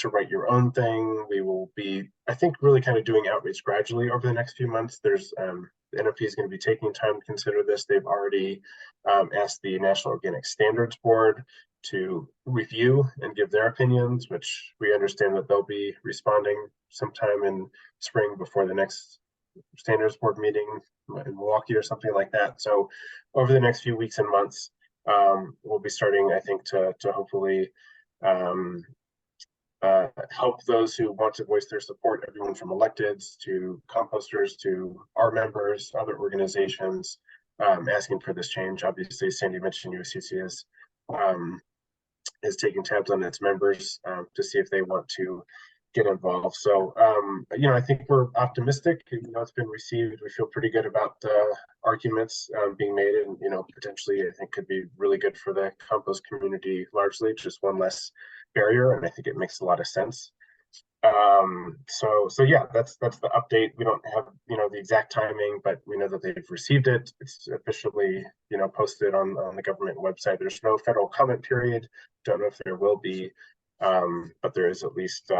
write your own thing. We will be, I think, really kind of doing outreach gradually over the next few months. There's the NOP is going to be taking time to consider this. They've already asked the National Organic Standards Board to review and give their opinions, which we understand that they'll be responding sometime in spring before the next standards board meeting in Milwaukee or something like that. So over the next few weeks and months, we'll be starting, I think, to hopefully help those who want to voice their support, everyone from electeds to composters to our members, other organizations, asking for this change. Obviously, Sandy mentioned USCC is taking tabs on its members to see if they want to get involved. So, I think we're optimistic. It's been received. We feel pretty good about the arguments being made, and potentially, I think could be really good for the compost community. Largely, just one less barrier, and I think it makes a lot of sense. So yeah, that's the update. We don't have the exact timing, but we know that they've received it. It's officially posted on the government website. There's no federal comment period. Don't know if there will be, but there is at least.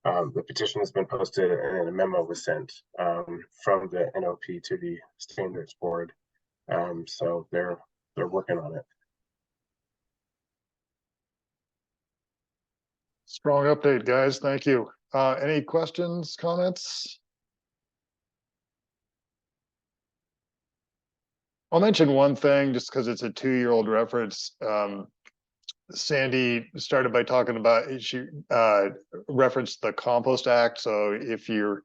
The petition has been posted and a memo was sent from the NOP to the standards board. So they're working on it. Strong update, guys. Thank you. Any questions, comments? I'll mention one thing just because it's a 2-year-old reference. Sandy started by talking about, she referenced the Compost Act. So if you're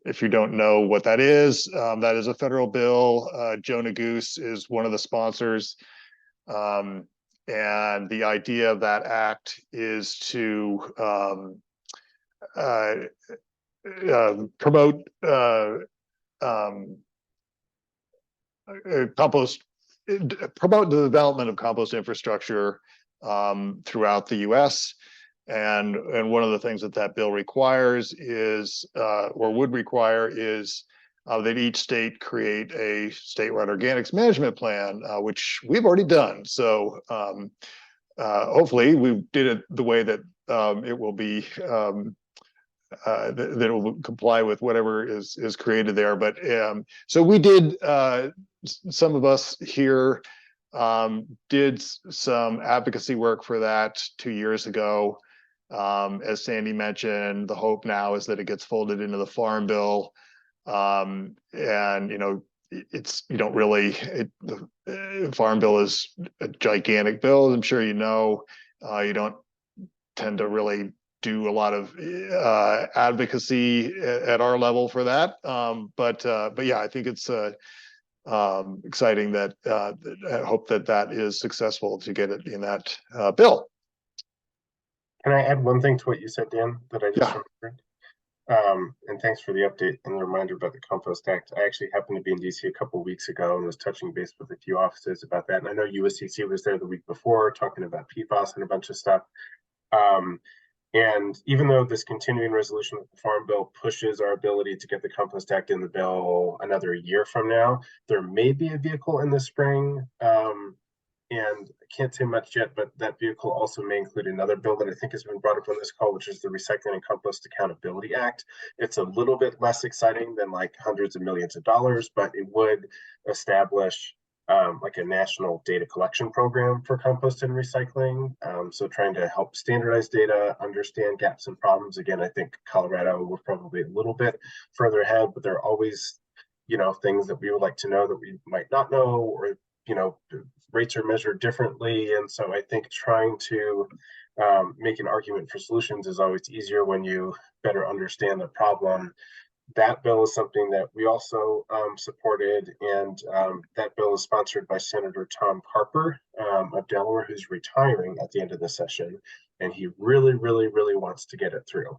if you don't know what that is a federal bill. Jonah Goose is one of the sponsors. And the idea of that act is to promote promote the development of compost infrastructure throughout the U.S. And one of the things that bill requires is, or would require, is that each state create a statewide organics management plan, which we've already done. So hopefully we did it the way that it will be, that it will comply with whatever is created there. But so we did, some of us here did some advocacy work for that 2 years ago. As Sandy mentioned, the hope now is that it gets folded into the Farm Bill. And, you know, it's, you don't really, the Farm Bill is a gigantic bill. I'm sure you know, you don't tend to really do a lot of advocacy at our level for that. But yeah, I think it's exciting that I hope that is successful to get it in that bill. Can I add one thing to what you said, Dan, that I just remembered? And thanks for the update and the reminder about the Compost Act. I actually happened to be in DC a couple of weeks ago and was touching base with a few offices about that. And I know USCC was there the week before talking about PFAS and a bunch of stuff. And even though this continuing resolution with the Farm Bill pushes our ability to get the Compost Act in the bill another year from now, there may be a vehicle in the spring. And I can't say much yet, but that vehicle also may include another bill that I think has been brought up on this call, which is the Recycling and Compost Accountability Act. It's a little bit less exciting than like hundreds of millions of dollars, but it would establish like a national data collection program for compost and recycling. So trying to help standardize data, understand gaps and problems. Again, I think Colorado was probably a little bit further ahead, but there are always, you know, things that we would like to know that we might not know, or, you know, rates are measured differently. And so I think trying to make an argument for solutions is always easier when you better understand the problem. That bill is something that we also supported, and that bill is sponsored by Senator Tom Carper of Delaware, who's retiring at the end of the session, and he really, really, really wants to get it through.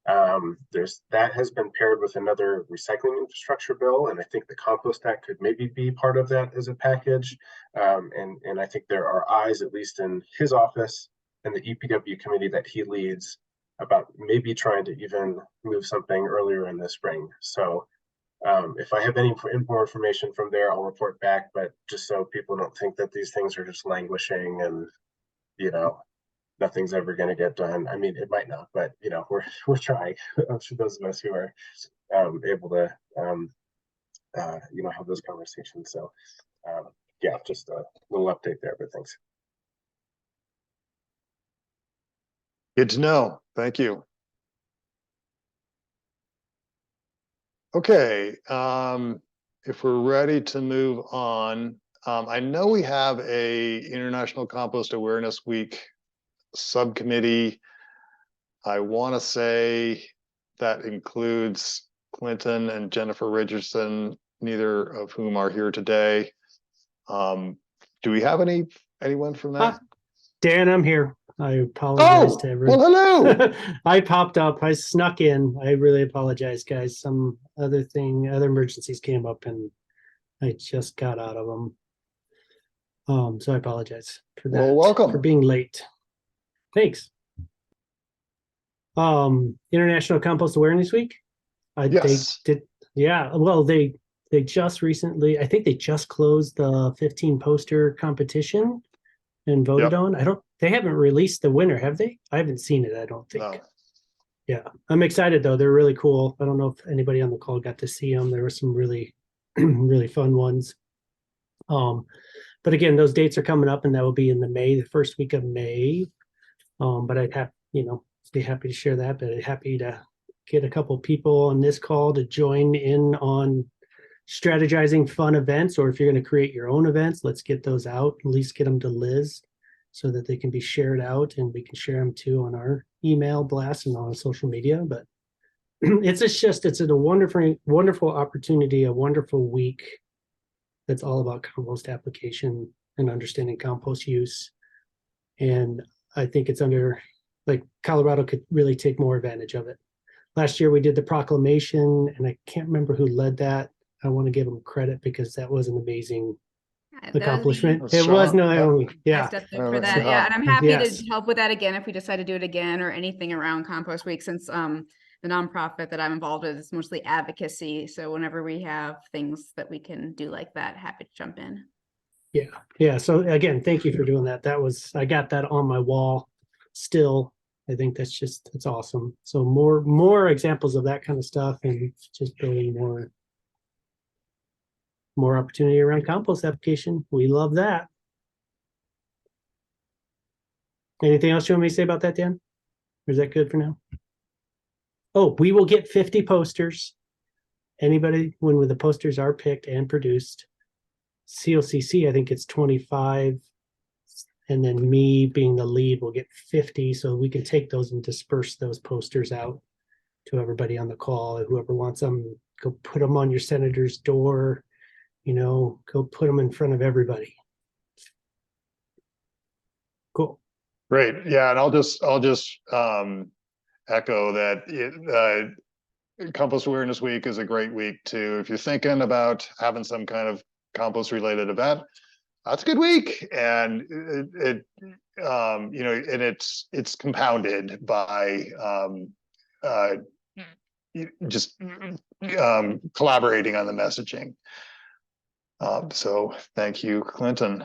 That has been paired with another recycling infrastructure bill, and I think the Compost Act could maybe be part of that as a package. And I think there are eyes, at least in his office and the EPW committee that he leads, about maybe trying to even move something earlier in the spring. So if I have any more information from there, I'll report back, but just so people don't think that these things are just languishing and, you know, nothing's ever going to get done. I mean, it might not, but, you know, we're trying. For those of us who are able to, you know, have those conversations. So yeah, just a little update there, but thanks. Good to know. Thank you. Okay, if we're ready to move on, I know we have a International Compost Awareness Week subcommittee. I want to say that includes Clinton and Jennifer Richardson, neither of whom are here today. Do we have anyone from that? Dan, I'm here. I apologize to everyone. Well, hello. I popped up. I snuck in. I really apologize, guys. Some other emergencies came up, and I just got out of them. So I apologize for that. Well, welcome. For being late. Thanks. International Compost Awareness Week. Yes. They did. Yeah. Well, they just recently. I think they just closed the 15 poster competition and voted on. They haven't released the winner, have they? I haven't seen it, I don't think. No. Yeah, I'm excited though. They're really cool. I don't know if anybody on the call got to see them. There were some really, really fun ones. But again, those dates are coming up, and that will be in the first week of May. But I'd be happy to share that, but happy to get a couple people on this call to join in on strategizing fun events, or if you're going to create your own events, let's get those out, at least get them to Liz. so that they can be shared out, and we can share them too on our email blast and on social media. But it's a wonderful opportunity, a wonderful week that's all about compost application and understanding compost use. And I think it's like Colorado could really take more advantage of it. Last year we did the proclamation, and I can't remember who led that. I want to give them credit because that was an amazing accomplishment. It was Naomi. Yeah. I stepped up for that. Yeah. And I'm happy Yes. to help with that again if we decide to do it again, or anything around Compost Week, since the nonprofit that I'm involved with is mostly advocacy. So whenever we have things that we can do like that, happy to jump in. Yeah. Yeah. So again, thank you for doing that. I got that on my wall still. I think it's awesome. So more examples of that kind of stuff, and just building more opportunity around compost application. We love that. Anything else you want me to say about that, Dan? Or is that good for now? Oh, we will get 50 posters. Anybody, when the posters are picked and produced. COCC, I think it's 25. And then me being the lead will get 50. So we can take those and disperse those posters out to everybody on the call. And whoever wants them, go put them on your senator's door. Go put them in front of everybody. Cool. Great. Yeah. And I'll just echo that Compost Awareness Week is a great week too. If you're thinking about having some kind of compost related event, that's a good week. And it's compounded by just collaborating on the messaging. So thank you, Clinton.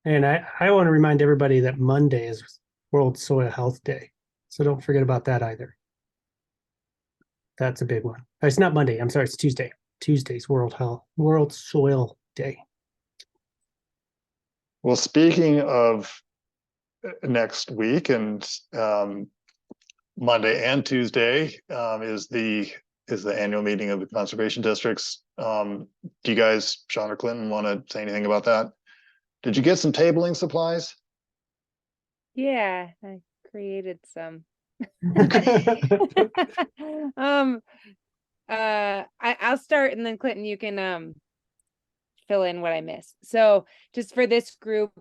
And I want to remind everybody that Monday is World Soil Health Day. So don't forget about that either. That's a big one. It's not Monday. I'm sorry. It's Tuesday. Tuesday's World Soil Day. Well, speaking of next week, and Monday and Tuesday is the annual meeting of the conservation districts. Do you guys, Sean or Clinton, want to say anything about that? Did you get some tabling supplies? Yeah, I created some. I'll start, and then Clinton, you can fill in what I missed. So just for this group,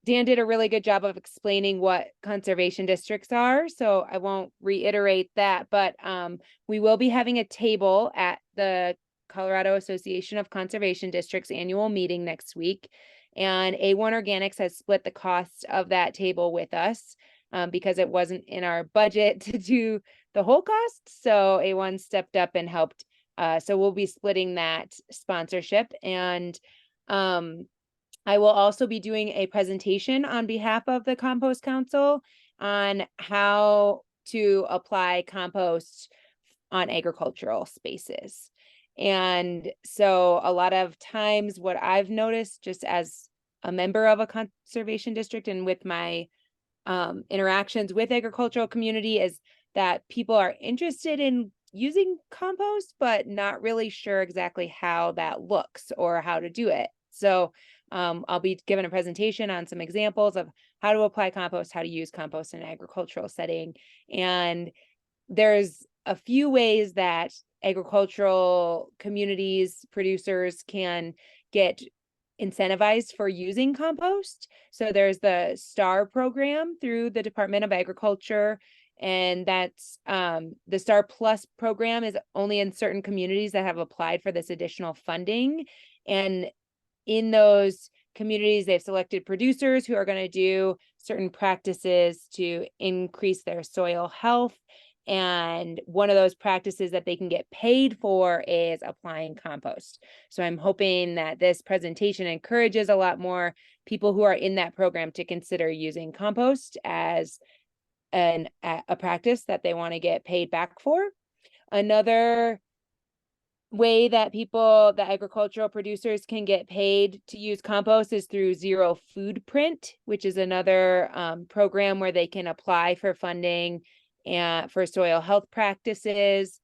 Dan did a really good job of explaining what conservation districts are, so I won't reiterate that, but we will be having a table at the Colorado Association of Conservation Districts annual meeting next week. And A1 Organics has split the cost of that table with us because it wasn't in our budget to do the whole cost. So A1 stepped up and helped. So we'll be splitting that sponsorship. And I will also be doing a presentation on behalf of the Compost Council on how to apply compost on agricultural spaces. And so a lot of times what I've noticed just as a member of a conservation district and with my interactions with agricultural community is that people are interested in using compost, but not really sure exactly how that looks or how to do it. So I'll be giving a presentation on some examples of how to apply compost, how to use compost in an agricultural setting. And there's a few ways that agricultural communities, producers can get incentivized for using compost. So there's the STAR program through the Department of Agriculture, and that's the STAR Plus program is only in certain communities that have applied for this additional funding. And in those communities, they've selected producers who are going to do certain practices to increase their soil health. And one of those practices that they can get paid for is applying compost. So I'm hoping that this presentation encourages a lot more people who are in that program to consider using compost as a practice that they want to get paid back for. Another way that the agricultural producers can get paid to use compost is through Zero Food Print, which is another program where they can apply for funding and for soil health practices.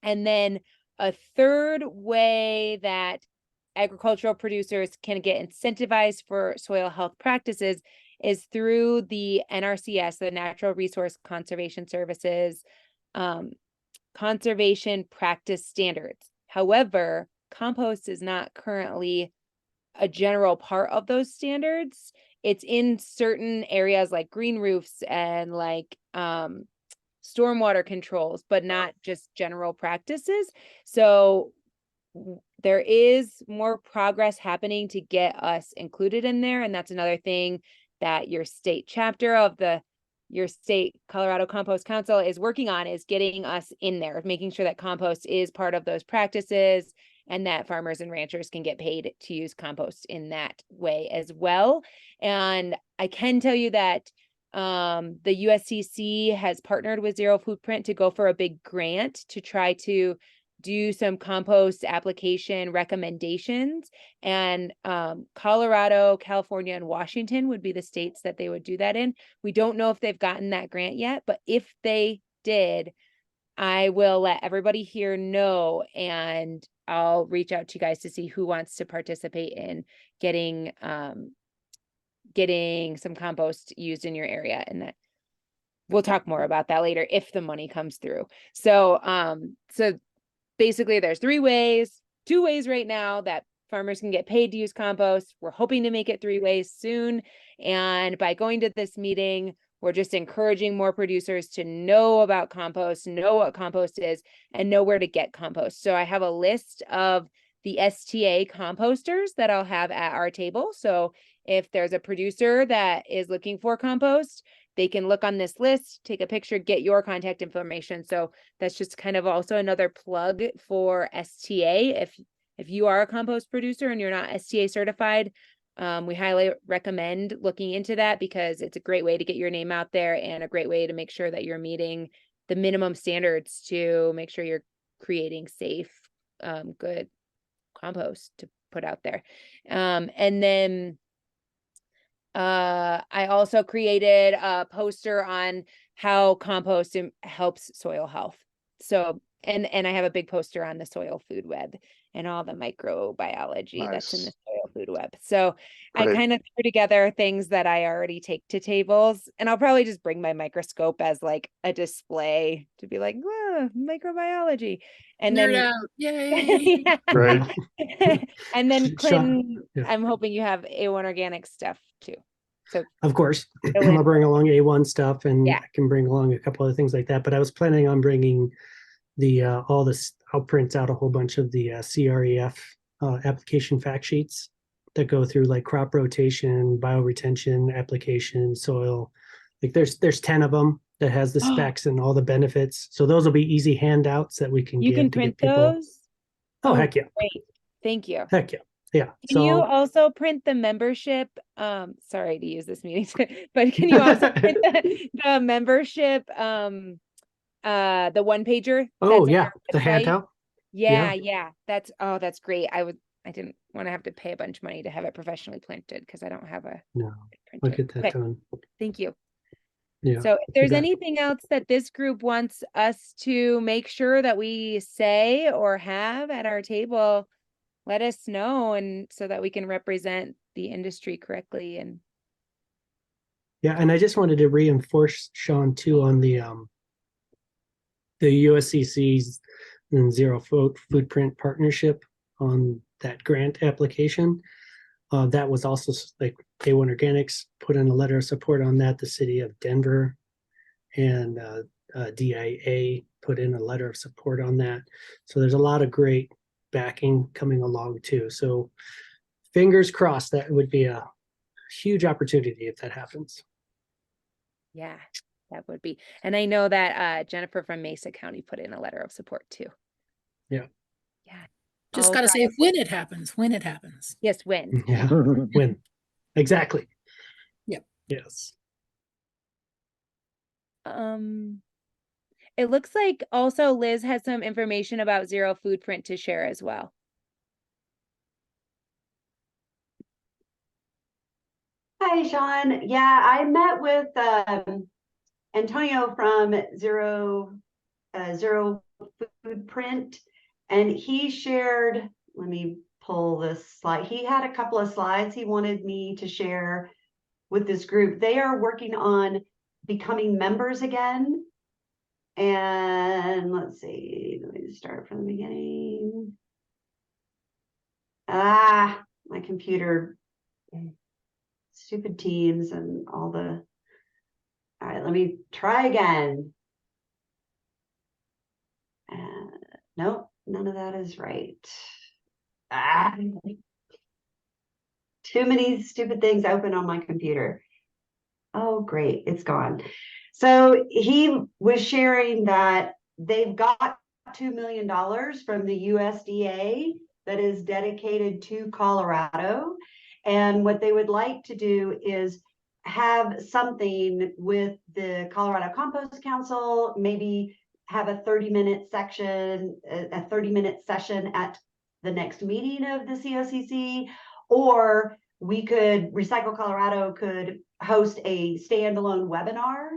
And then a third way that agricultural producers can get incentivized for soil health practices is through the NRCS, the Natural Resource Conservation Services, conservation practice standards. However, compost is not currently a general part of those standards. It's in certain areas like green roofs and like stormwater controls, but not just general practices. So there is more progress happening to get us included in there. And that's another thing that your state chapter of your state Colorado Compost Council is working on, is getting us in there, making sure that compost is part of those practices and that farmers and ranchers can get paid to use compost in that way as well. And I can tell you that the USCC has partnered with Zero Footprint to go for a big grant to try to do some compost application recommendations. And Colorado, California, and Washington would be the states that they would do that in. We don't know if they've gotten that grant yet, but if they did, I will let everybody here know, and I'll reach out to you guys to see who wants to participate in getting some compost used in your area. And that we'll talk more about that later if the money comes through. So so basically there's two ways right now that farmers can get paid to use compost. We're hoping to make it 3 ways soon. And by going to this meeting, we're just encouraging more producers to know about compost, know what compost is, and know where to get compost. So I have a list of the STA composters that I'll have at our table. So if there's a producer that is looking for compost, they can look on this list, take a picture, get your contact information. So that's just kind of also another plug for STA. If you are a compost producer and you're not STA certified, we highly recommend looking into that, because it's a great way to get your name out there and a great way to make sure that you're meeting the minimum standards to make sure you're creating safe, good compost to put out there. And then I also created a poster on how compost helps soil health. So, and I have a big poster on the soil food web and all the microbiology that's in the soil food web. So I kind of threw together things that I already take to tables, and I'll probably just bring my microscope as like a display to be like, whoa, microbiology. And Nerd then out. Yay. Right. and then Clinton, Yeah. I'm hoping you have A1 organic stuff too. So Of course, fill in. I'll bring along A1 stuff, and Yeah. I can bring along a couple other things like that. But I was planning on bringing the all this. I'll print out a whole bunch of the CREF application fact sheets that go through like crop rotation, bioretention, application, soil. Like there's 10 of them that has the specs and all the benefits. So those will be easy handouts that we can You give can to print get people. those? Oh, heck yeah. Great. Thank you. Heck yeah. Yeah. Can you So also print the membership? Sorry to use this meeting, but can you also print the membership, the one pager? oh that's on yeah, your the website? handout. Yeah. That's great. I didn't want to have to pay a bunch of money to have it professionally printed because I don't have a No, printer. I'll get that Okay, done. thank you. Yeah. So if you there's bet. anything else that this group wants us to make sure that we say or have at our table, let us know, and so that we can represent the industry correctly. And Yeah, and I just wanted to reinforce Sean too on the USCC's and Zero Footprint partnership on that grant application. That was also like A1 Organics put in a letter of support on that. The city of Denver and DIA put in a letter of support on that. So there's a lot of great backing coming along too. So fingers crossed, that would be a huge opportunity if that happens. yeah, that would be. And I know that Jennifer from Mesa County put in a letter of support too. Yeah. Yeah. Just I'll got to try say to- when it happens, when it happens. Yes, when. Yeah. When. Exactly. Yep. Yes. It looks like also Liz has some information about Zero Footprint to share as well. Hi, Sean. Yeah, I met with Antonio from Zero Footprint, and he shared, let me pull this slide. He had a couple of slides he wanted me to share with this group. They are working on becoming members again. And let's see, let me start from the beginning. My computer, stupid Teams and all the, all right, let me try again. Nope, none of that is right. Too many stupid things open on my computer. Oh, great, it's gone. So he was sharing that they've got $2 million from the USDA that is dedicated to Colorado. And what they would like to do is have something with the Colorado Compost Council, maybe have a 30-minute section, a 30-minute session at the next meeting of the COCC, or we could, Recycle Colorado could host a standalone webinar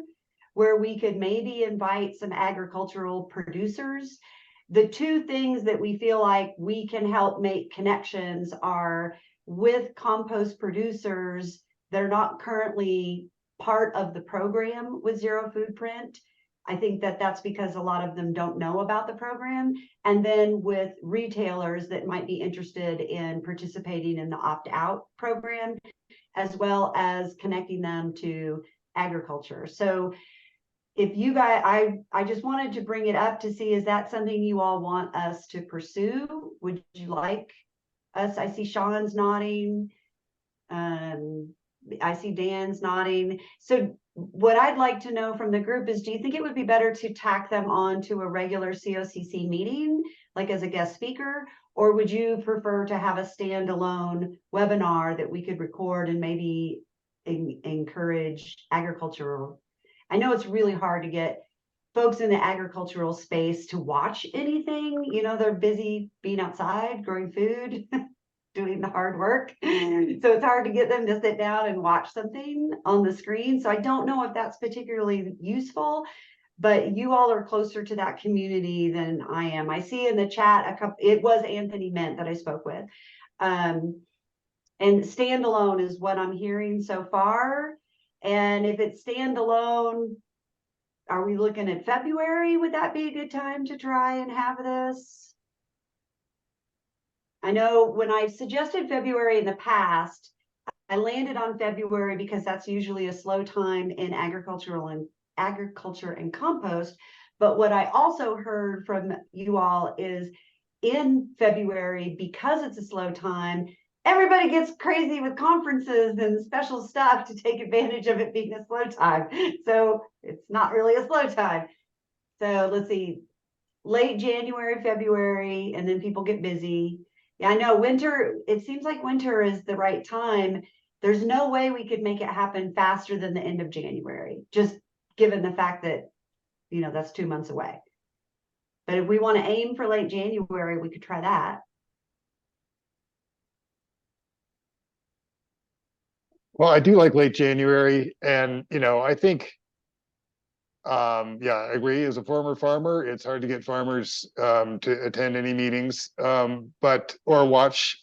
where we could maybe invite some agricultural producers. The two things that we feel like we can help make connections are with compost producers that are not currently part of the program with Zero Food Print. I think that that's because a lot of them don't know about the program. And then with retailers that might be interested in participating in the opt-out program, as well as connecting them to agriculture. So if you guys, I just wanted to bring it up to see, is that something you all want us to pursue? Would you like us? I see Sean's nodding. I see Dan's nodding. So what I'd like to know from the group is, do you think it would be better to tack them on to a regular COCC meeting, like as a guest speaker? Or would you prefer to have a standalone webinar that we could record and maybe encourage agricultural? I know it's really hard to get folks in the agricultural space to watch anything. You know, they're busy being outside, growing food, doing the hard work. So it's hard to get them to sit down and watch something on the screen. So I don't know if that's particularly useful, but you all are closer to that community than I am. I see in the chat a couple, it was Anthony Mint that I spoke with. And standalone is what I'm hearing so far. And if it's standalone, are we looking at February? Would that be a good time to try and have this? I know when I suggested February in the past, I landed on February because that's usually a slow time in agriculture and compost. But what I also heard from you all is in February, because it's a slow time, everybody gets crazy with conferences and special stuff to take advantage of it being a slow time. So it's not really a slow time. So let's see, late January, February, and then people get busy. Yeah, I know winter, it seems like winter is the right time. There's no way we could make it happen faster than the end of January, just given the fact that, you know, that's 2 months away. But if we want to aim for late January, we could try that. Well, I do like late January, and you know, I think yeah, I agree. As a former farmer, it's hard to get farmers to attend any meetings, but or watch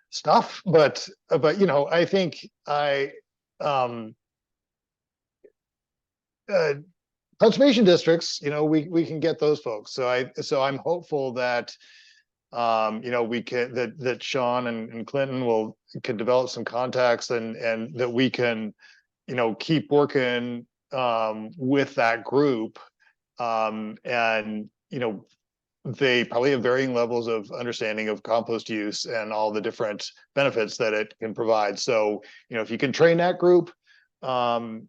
stuff. But you know, I think conservation districts, you know, we can get those folks. So I'm hopeful that you know, we can that Sean and Clinton can develop some contacts and that we can, you know, keep working with that group. And you know, they probably have varying levels of understanding of compost use and all the different benefits that it can provide. So, you know, if you can train that group, then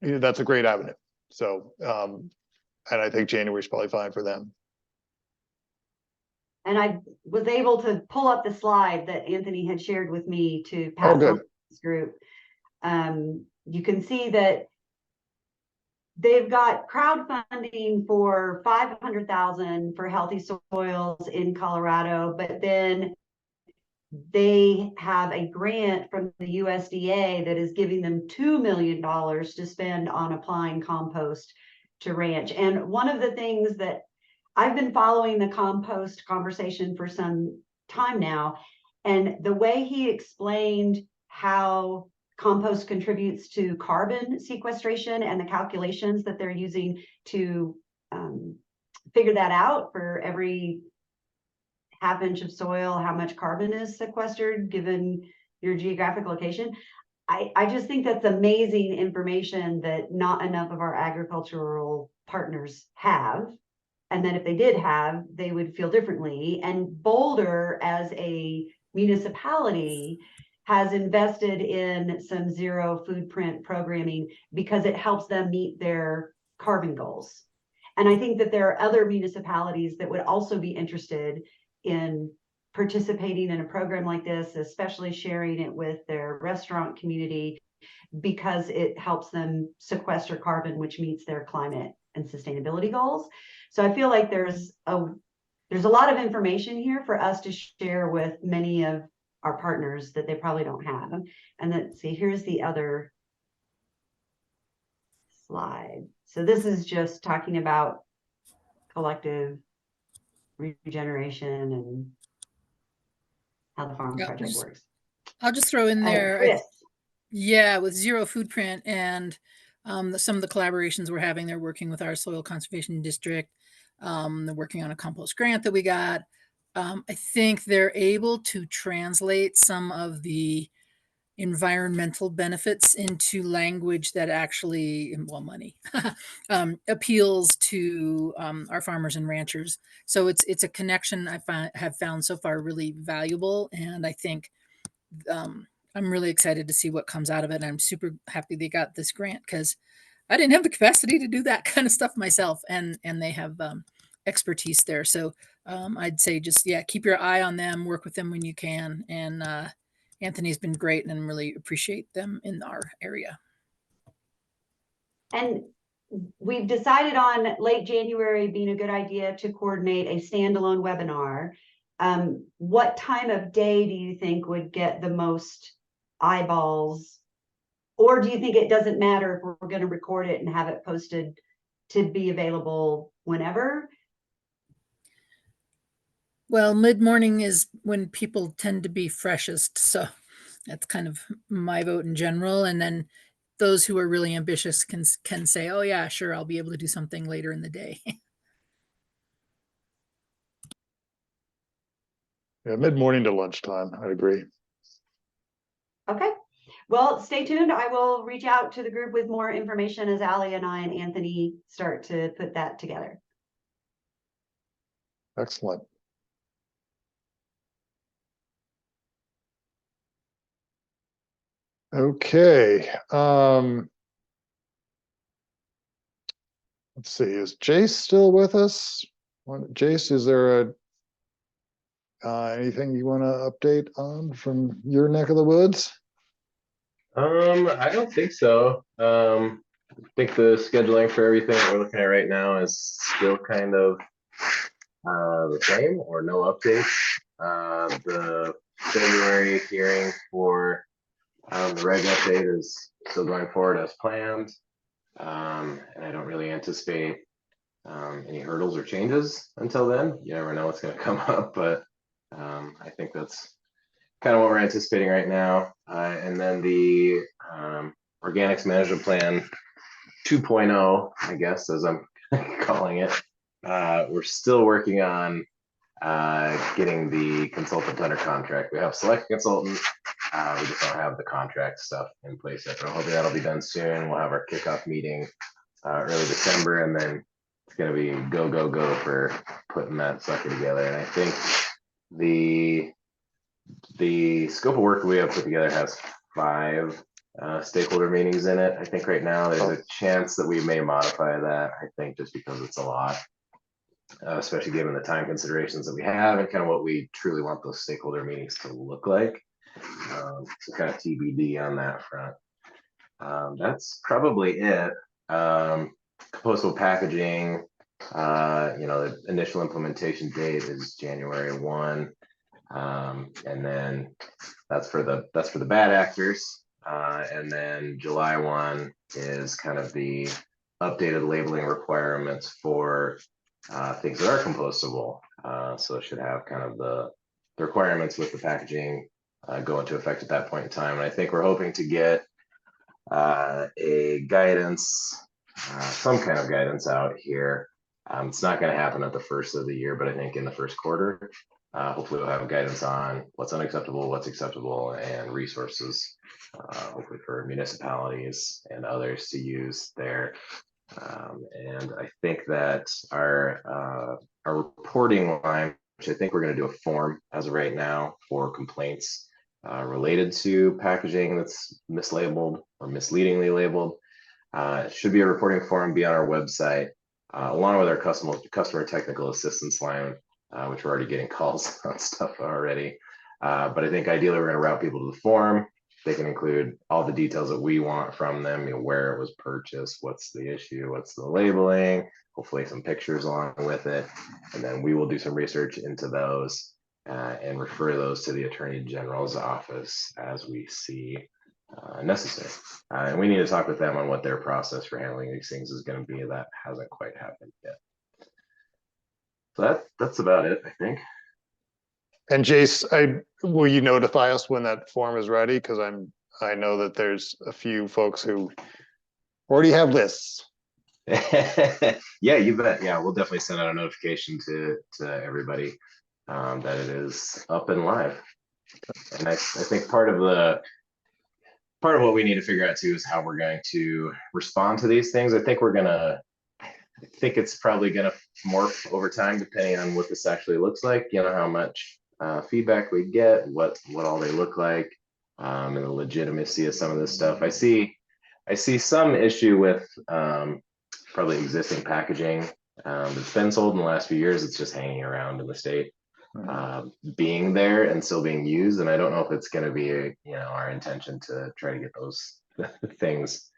that's a great avenue. So, and I think January is probably fine for them. And I was able to pull up the slide that Anthony had shared with me to pass on to this group. You can see that they've got crowdfunding for $500,000 for healthy soils in Colorado, but then they have a grant from the USDA that is giving them $2 million to spend on applying compost to ranch. And one of the things that I've been following the compost conversation for some time now, and the way he explained how compost contributes to carbon sequestration and the calculations that they're using to figure that out for every half-inch of soil, how much carbon is sequestered given your geographic location. I just think that's amazing information that not enough of our agricultural partners have. And then if they did have, they would feel differently. And Boulder, as a municipality, has invested in some zero footprint programming because it helps them meet their carbon goals. And I think that there are other municipalities that would also be interested in participating in a program like this, especially sharing it with their restaurant community, because it helps them sequester carbon, which meets their climate and sustainability goals. So I feel like there's a lot of information here for us to share with many of our partners that they probably don't have. And let's see, here's the other slide. So this is just talking about collective regeneration and how the farm project works. I'll just throw in there, Chris. yeah, with zero footprint and some of the collaborations we're having, they're working with our soil conservation district. They're working on a compost grant that we got. I think they're able to translate some of the environmental benefits into language that actually, well, money appeals to our farmers and ranchers. So it's a connection I have found so far really valuable, and I think I'm really excited to see what comes out of it. And I'm super happy they got this grant because I didn't have the capacity to do that kind of stuff myself, and they have expertise there. So I'd say just, yeah, keep your eye on them, work with them when you can. And Anthony's been great and really appreciate them in our area. And we've decided on late January being a good idea to coordinate a standalone webinar. What time of day do you think would get the most eyeballs? Or do you think it doesn't matter if we're going to record it and have it posted to be available whenever? Well, mid-morning is when people tend to be freshest. So that's kind of my vote in general. And then those who are really ambitious can say, oh yeah, sure, I'll be able to do something later in the day. Yeah, mid-morning to lunchtime, I agree. Okay, well, stay tuned. I will reach out to the group with more information as Allie and I and Anthony start to put that together. Excellent. Okay. Let's see, is Jace still with us? Jace, is there anything you want to update on from your neck of the woods? I don't think so. I think the scheduling for everything that we're looking at right now is still kind of the same or no updates. The February hearing for the reg update is still going forward as planned. And I don't really anticipate any hurdles or changes until then. You never know what's going to come up, but I think that's kind of what we're anticipating right now. And then the organics management plan 2.0, I guess, as I'm calling it, we're still working on getting the consultant under contract. We have select consultant. We just don't have the contract stuff in place yet, but I'm hoping that'll be done soon. We'll have our kickoff meeting early December, and then it's going to be go, go, go for putting that sucker together. And I think the scope of work we have put together has 5 stakeholder meetings in it. I think right now there's a chance that we may modify that, I think, just because it's a lot, especially given the time considerations that we have and kind of what we truly want those stakeholder meetings to look like. So kind of TBD on that front. That's probably it. Compostable packaging, the initial implementation date is January 1. And then that's for the bad actors. And then July 1 is kind of the updated labeling requirements for things that are compostable. So it should have kind of the requirements with the packaging go into effect at that point in time. And I think we're hoping to get a guidance, some kind of guidance out here. It's not going to happen at the first of the year, but I think in the first quarter, hopefully we'll have guidance on what's unacceptable, what's acceptable, and resources, hopefully for municipalities and others to use there. And I think that our reporting line, which I think we're going to do a form as of right now for complaints related to packaging that's mislabeled or misleadingly labeled. It should be a reporting form, be on our website, along with our customer technical assistance line, which we're already getting calls on stuff already. But I think ideally we're going to route people to the form. They can include all the details that we want from them, where it was purchased, what's the issue, what's the labeling, hopefully some pictures along with it. And then we will do some research into those and refer those to the Attorney General's office as we see necessary. And we need to talk with them on what their process for handling these things is going to be. That hasn't quite happened yet. So that's about it, I think. And Jace, will you notify us when that form is ready? Because I know that there's a few folks who already have lists. Yeah, you bet. Yeah, we'll definitely send out a notification to everybody that it is up and live. And I think part of what we need to figure out too is how we're going to respond to these things. I think it's probably gonna morph over time depending on what this actually looks like. How much feedback we get, what all they look like, and the legitimacy of some of this stuff. I see some issue with probably existing packaging that's been sold in the last few years. It's just hanging around in the state, being there and still being used. And I don't know if it's going to be our intention to try to get those things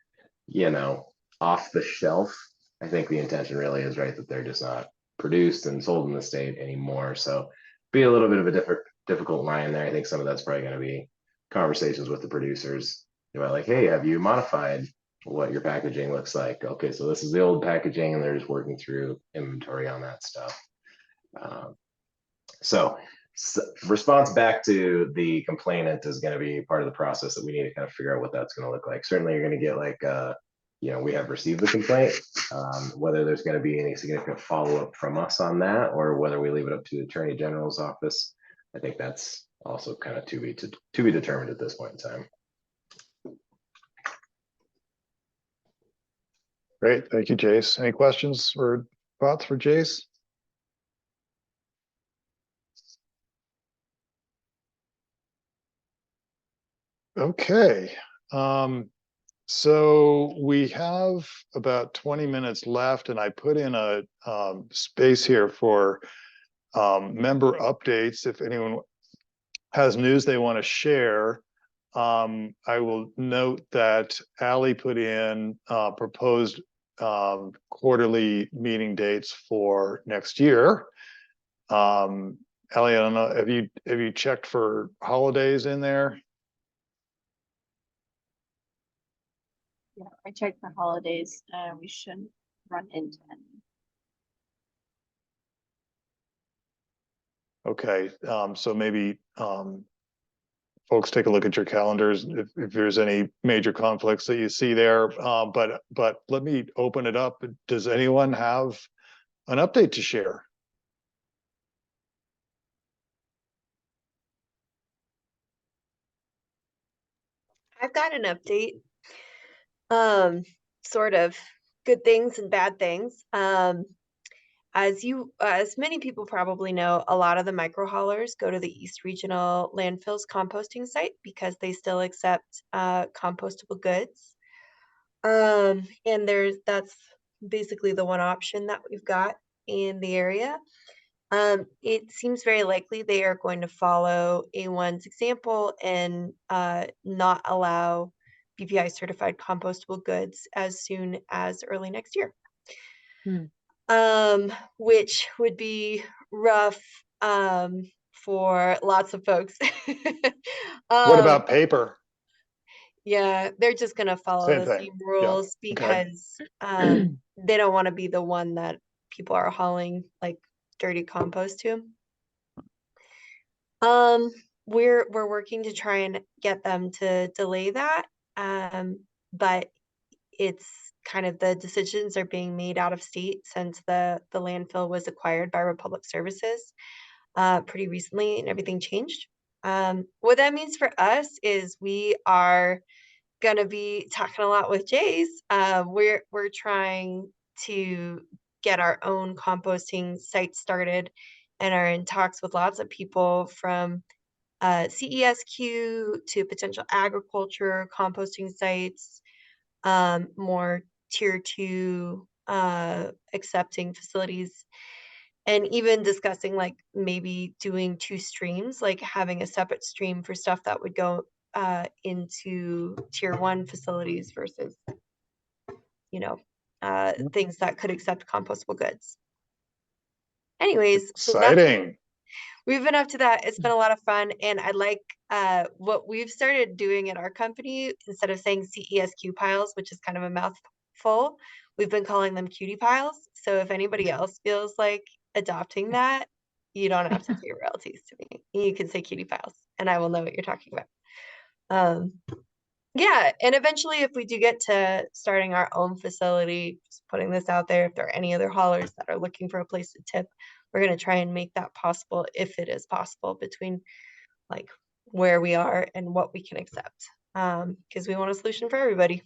off the shelf. I think the intention really is right that they're just not produced and sold in the state anymore. So be a little bit of a difficult line there. I think some of that's probably going to be conversations with the producers about like, hey, have you modified what your packaging looks like? Okay, so this is the old packaging, and they're just working through inventory on that stuff. So response back to the complainant is going to be part of the process that we need to kind of figure out what that's going to look like. Certainly you're going to get like, we have received the complaint, whether there's going to be any significant follow-up from us on that, or whether we leave it up to the Attorney General's office. I think that's also kind of to be determined at this point in time. Great, thank you, Jace. Any questions or thoughts for Jace? Okay, so we have about 20 minutes left, and I put in a space here for member updates. If anyone has news they want to share, I will note that Allie put in proposed quarterly meeting dates for next year. Allie, I don't know, have you checked for holidays in there? Yeah, I checked for holidays. We shouldn't run into any. Okay, so maybe folks take a look at your calendars if there's any major conflicts that you see there. But let me open it up. Does anyone have an update to share? I've got an update. Sort of good things and bad things. As many people probably know, a lot of the micro haulers go to the East Regional Landfill's composting site because they still accept compostable goods. And that's basically the one option that we've got in the area. It seems very likely they are going to follow A1's example and not allow BPI certified compostable goods as soon as early next year. Which would be rough for lots of folks. What about paper? Yeah, they're just going to follow the same rules because they don't want to be the one that people are hauling like dirty compost to. We're working to try and get them to delay that. But it's kind of the decisions are being made out of state since the landfill was acquired by Republic Services pretty recently, and everything changed. What that means for us is we are going to be talking a lot with Jace. We're trying to get our own composting site started and are in talks with lots of people from CESQ to potential agriculture composting sites, more tier 2 accepting facilities, and even discussing like maybe doing 2 streams, like having a separate stream for stuff that would go into tier 1 facilities versus, you know, things that could accept compostable goods. Anyways, exciting. We've been up to that. It's been a lot of fun. And I like what we've started doing at our company. Instead of saying CESQ piles, which is kind of a mouthful, we've been calling them cutie piles. So if anybody else feels like adopting that, you don't have to say royalties to me. You can say cutie piles and I will know what you're talking about. Yeah, and eventually if we do get to starting our own facility, just putting this out there, if there are any other haulers that are looking for a place to tip, we're going to try and make that possible if it is possible between like where we are and what we can accept, because we want a solution for everybody.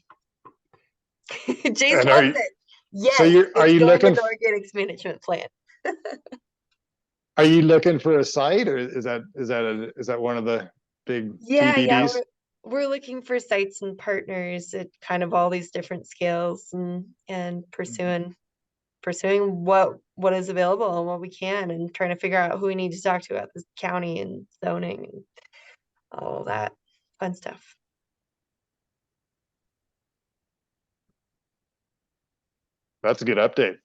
Jace loves it. Yes, so are you looking in the organics management plan? Are you looking for a site, or is that one of the big TBDs? We're looking for sites and partners at kind of all these different scales, and pursuing what is available and what we can, and trying to figure out who we need to talk to at the county and zoning and all that fun stuff. That's a good update.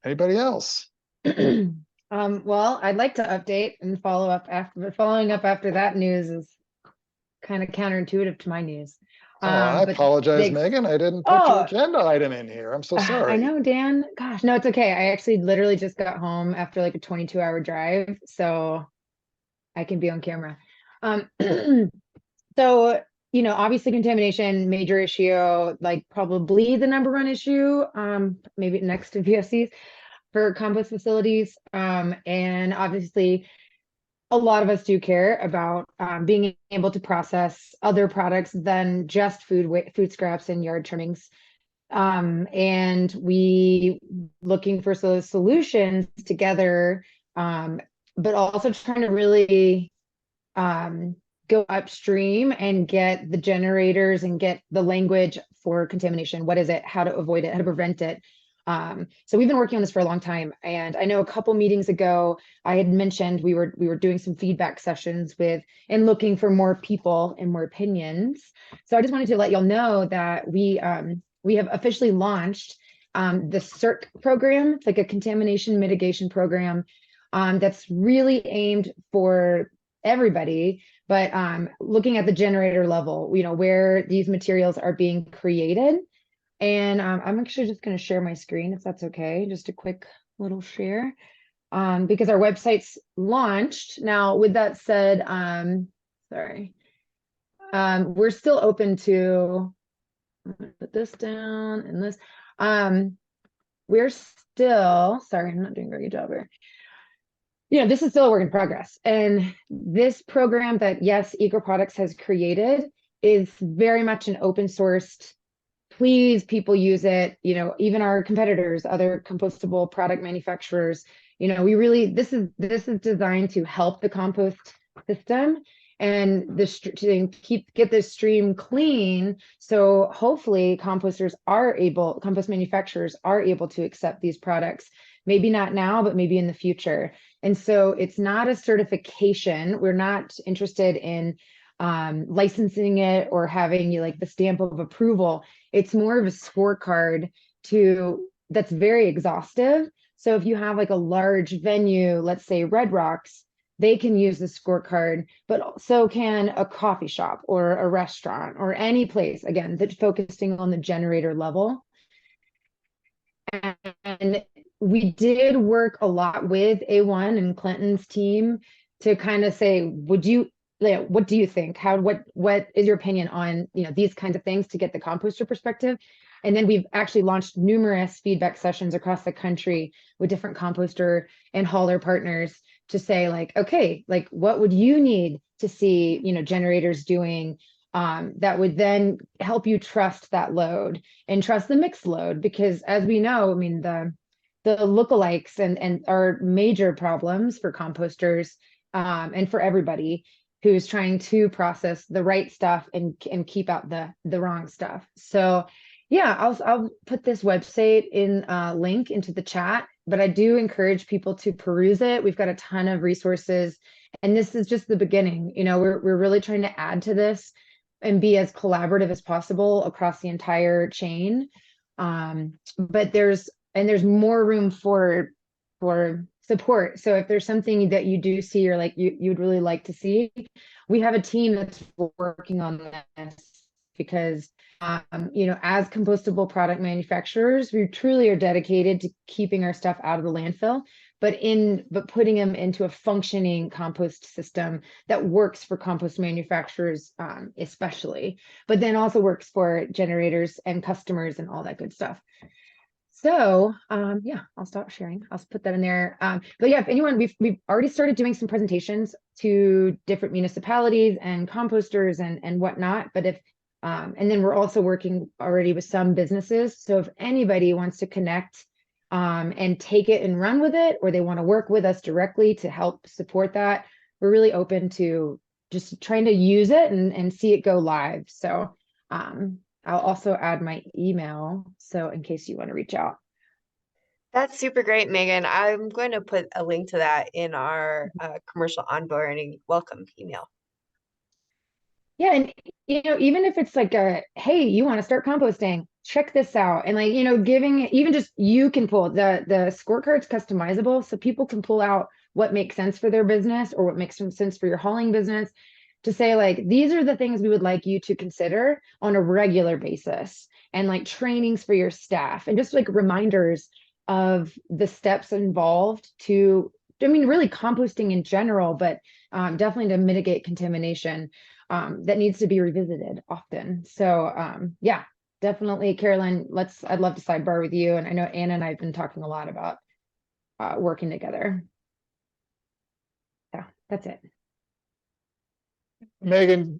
Anybody else? Well, I'd like to update and following up after that news is kind of counterintuitive to my news. I apologize, Megan. I didn't put your agenda item in here. I'm so sorry. I know, Dan. Gosh, no, it's okay. I actually literally just got home after like a 22-hour drive, so I can be on camera. So, obviously contamination, major issue, like probably the #1 issue, maybe next to VSCs for compost facilities. And obviously a lot of us do care about being able to process other products than just food scraps and yard trimmings. And we looking for solutions together, but also trying to really go upstream and get the generators and get the language for contamination. What is it? How to avoid it? How to prevent it? So we've been working on this for a long time. And I know a couple meetings ago, I had mentioned we were doing some feedback sessions and looking for more people and more opinions. So I just wanted to let y'all know that we have officially launched the CERC program. It's like a contamination mitigation program that's really aimed for everybody, but looking at the generator level, where these materials are being created. And I'm actually just going to share my screen if that's okay. Just a quick little share, because our website's launched. Now, with that said, sorry, we're still open to, I'm going to put this down and this. We're still, sorry, I'm not doing a very good job here. This is still a work in progress. And this program that, yes, EcoProducts has created is very much an open sourced. Please, people use it, even our competitors, other compostable product manufacturers, we really, this is designed to help the compost system and get this stream clean. So hopefully compost manufacturers are able to accept these products, maybe not now, but maybe in the future. And so it's not a certification. We're not interested in licensing it or having the stamp of approval. It's more of a scorecard that's very exhaustive. So if you have like a large venue, let's say Red Rocks, they can use the scorecard, but so can a coffee shop or a restaurant or any place, again, that's focusing on the generator level. And we did work a lot with A1 and Clinton's team to kind of say, would you, what do you think? What is your opinion on, these kinds of things to get the composter perspective? And then we've actually launched numerous feedback sessions across the country with different composter and hauler partners to say like, okay, like what would you need to see, generators doing that would then help you trust that load and trust the mixed load? Because as we know, I mean, the lookalikes and are major problems for composters and for everybody who's trying to process the right stuff and keep out the wrong stuff. So yeah, I'll put this website in link into the chat, but I do encourage people to peruse it. We've got a ton of resources, and this is just the beginning. We're really trying to add to this and be as collaborative as possible across the entire chain. But there's more room for support. So if there's something that you do see or like you'd really like to see, we have a team that's working on this because as compostable product manufacturers, we truly are dedicated to keeping our stuff out of the landfill, but putting them into a functioning compost system that works for compost manufacturers, especially, but then also works for generators and customers and all that good stuff. So yeah, I'll stop sharing. I'll put that in there. But yeah, if anyone, we've already started doing some presentations to different municipalities and composters and whatnot. But if and then we're also working already with some businesses. So if anybody wants to connect and take it and run with it, or they want to work with us directly to help support that, we're really open to just trying to use it and see it go live. So I'll also add my email, so in case you want to reach out. That's super great, Megan. I'm going to put a link to that in our commercial onboarding welcome email. Yeah, and even if it's like hey, you want to start composting, check this out. And like, giving, even just you can pull the scorecard's customizable, so people can pull out what makes sense for their business or what makes some sense for your hauling business, to say like, these are the things we would like you to consider on a regular basis, and like trainings for your staff and just like reminders of the steps involved to, really composting in general, but definitely to mitigate contamination that needs to be revisited often. So yeah, definitely, Carolyn, I'd love to sidebar with you. And I know Anna and I have been talking a lot about working together. Yeah, that's it. Megan,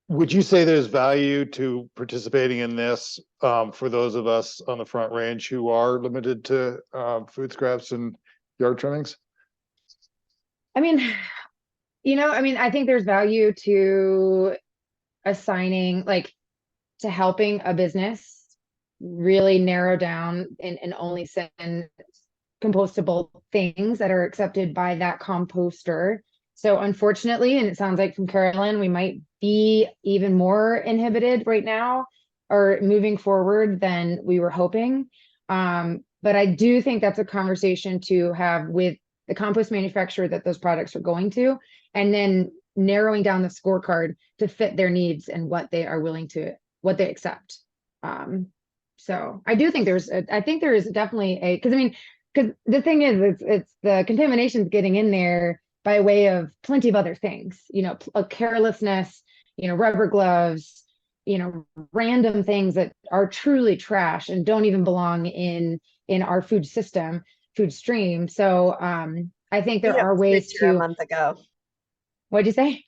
would you say there's value to participating in this for those of us on the Front Range who are limited to food scraps and yard trimmings? I mean, I think there's value to assigning, like, to helping a business really narrow down and only send compostable things that are accepted by that composter. So unfortunately, and it sounds like from Carolyn, we might be even more inhibited right now or moving forward than we were hoping. But I do think that's a conversation to have with the compost manufacturer that those products are going to, and then narrowing down the scorecard to fit their needs and what they are willing to, what they accept. So I do think I think there is definitely because the thing is, it's the contamination's getting in there by way of plenty of other things, a carelessness, rubber gloves, random things that are truly trash and don't even belong in our food stream. So I think there are ways to. A month ago. What'd you say?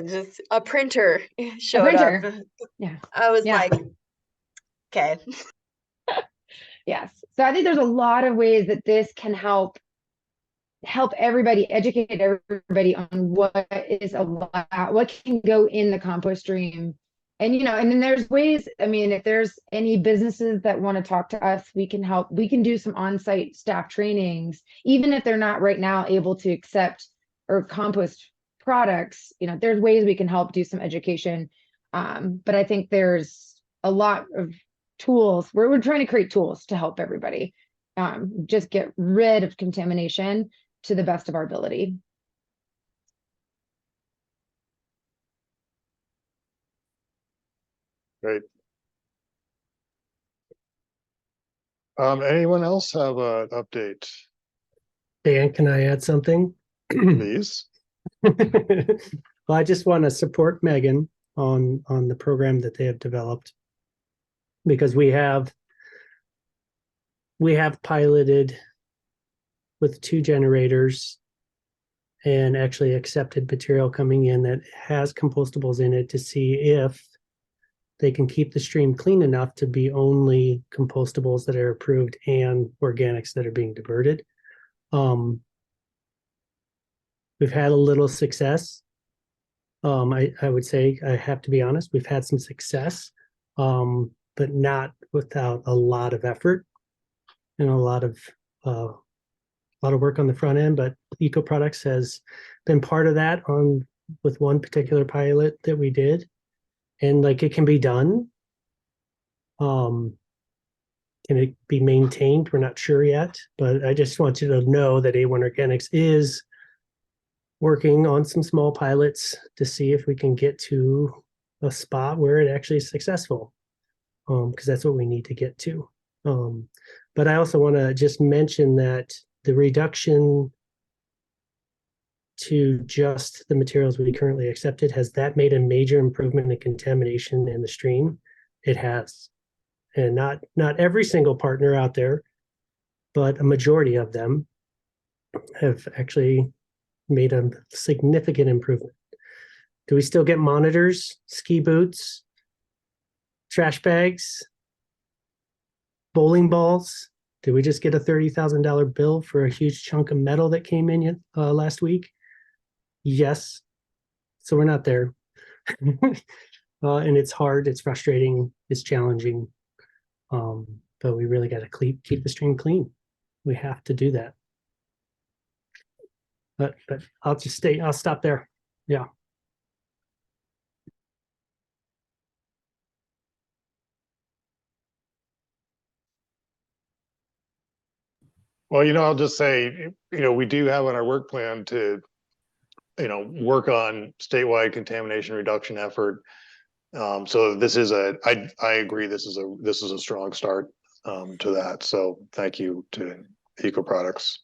Just a printer showed up. Yeah. I was like, okay. Yes. So I think there's a lot of ways that this can help everybody, educate everybody on what is allowed, what can go in the compost stream. And, and then there's ways, if there's any businesses that want to talk to us, we can help. We can do some on-site staff trainings, even if they're not right now able to accept or compost products. There's ways we can help do some education. But I think there's a lot of tools. We're trying to create tools to help everybody just get rid of contamination to the best of our ability. Great. Anyone else have an update, Dan, can I add something? please? Well, I just want to support Megan on the program that they have developed, because we have piloted with 2 generators and actually accepted material coming in that has compostables in it to see if they can keep the stream clean enough to be only compostables that are approved and organics that are being diverted. We've had a little success. I would say, I have to be honest, we've had some success, but not without a lot of effort and a lot of work on the front end. But Eco Products has been part of that with one particular pilot that we did, and like, it can be done. Can it be maintained? We're not sure yet, but I just want you to know that A1 Organics is working on some small pilots to see if we can get to a spot where it actually is successful, because that's what we need to get to. But I also want to just mention that the reduction to just the materials we currently accepted, has that made a major improvement in contamination in the stream? It has. And not every single partner out there, but a majority of them have actually made a significant improvement. Do we still get monitors, ski boots, trash bags, bowling balls? Did we just get a $30,000 bill for a huge chunk of metal that came in last week? Yes. So we're not there. And it's hard, it's frustrating, it's challenging. But we really got to keep the stream clean. We have to do that. But I'll stop there. Yeah. Well, I'll just say, we do have on our work plan to, work on statewide contamination reduction effort. So this is I agree, this is a strong start to that. So thank you to Eco Products.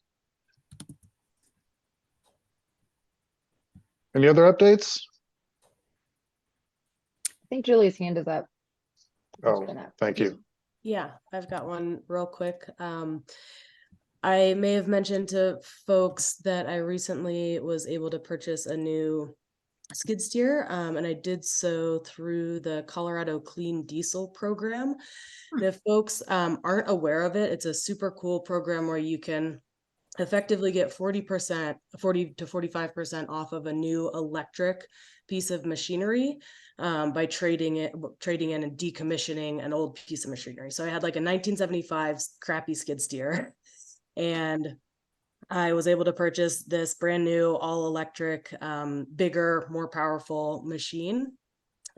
Any other updates? I think Julie's hand is up. Oh, thank you. Yeah, I've got one real quick. I may have mentioned to folks that I recently was able to purchase a new skid steer, and I did so through the Colorado Clean Diesel program. And if folks aren't aware of it, it's a super cool program where you can effectively get 40 to 45% off of a new electric piece of machinery by trading in and decommissioning an old piece of machinery. So I had like a 1975 crappy skid steer, and I was able to purchase this brand new all electric, bigger, more powerful machine.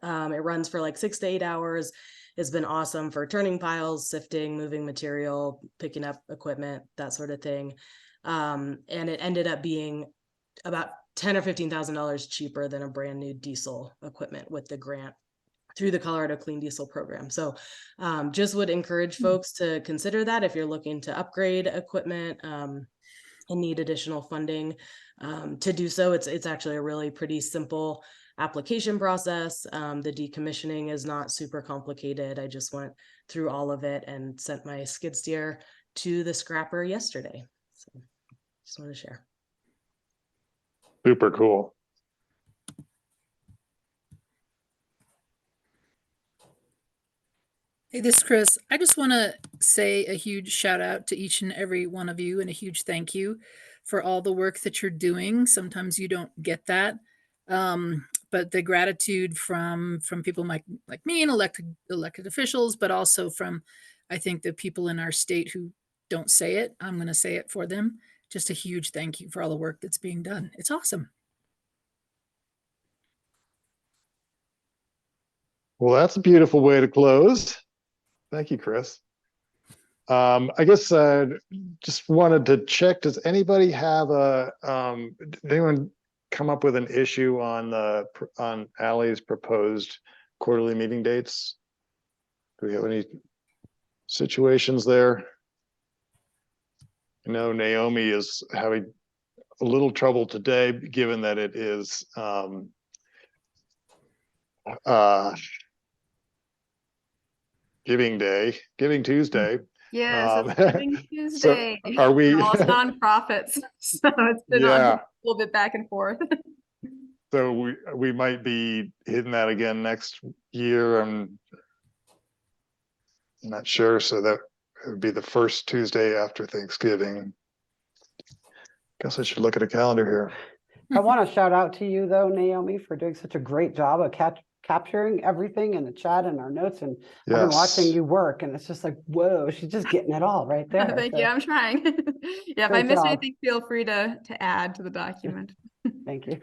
It runs for like 6 to 8 hours. It's been awesome for turning piles, sifting, moving material, picking up equipment, that sort of thing. And it ended up being about $10,000 or $15,000 cheaper than a brand new diesel equipment with the grant through the Colorado Clean Diesel program. So just would encourage folks to consider that if you're looking to upgrade equipment and need additional funding to do so. It's actually a really pretty simple application process. The decommissioning is not super complicated. I just went through all of it and sent my skid steer to the scrapper yesterday. So just want to share. Super cool. Hey, this is Chris. I just want to say a huge shout out to each and every one of you and a huge thank you for all the work that you're doing. Sometimes you don't get that. But the gratitude from people like me and elected officials, but also from, I think, the people in our state who don't say it, I'm going to say it for them. Just a huge thank you for all the work that's being done. It's awesome. Well, that's a beautiful way to close. Thank you, Chris. I guess just wanted to check, does anybody have did anyone come up with an issue on Allie's proposed quarterly meeting dates? Do we have any situations there? I know Naomi is having a little trouble today, given that it is Giving Tuesday. Yes, it's Giving So Tuesday. are we? For all nonprofits. So it's been on Yeah. a little bit back and forth. So we might be hitting that again next year. I'm not sure. So that would be the first Tuesday after Thanksgiving. Guess I should look at a calendar here. I want to shout out to you though, Naomi, for doing such a great job of capturing everything in the chat and our notes. And I've been watching Yes. you work, and it's just like, whoa, she's just getting it all right there. Thank So, you. I'm trying. Yeah, if I great missed job. anything, feel free to add to the document. Thank you.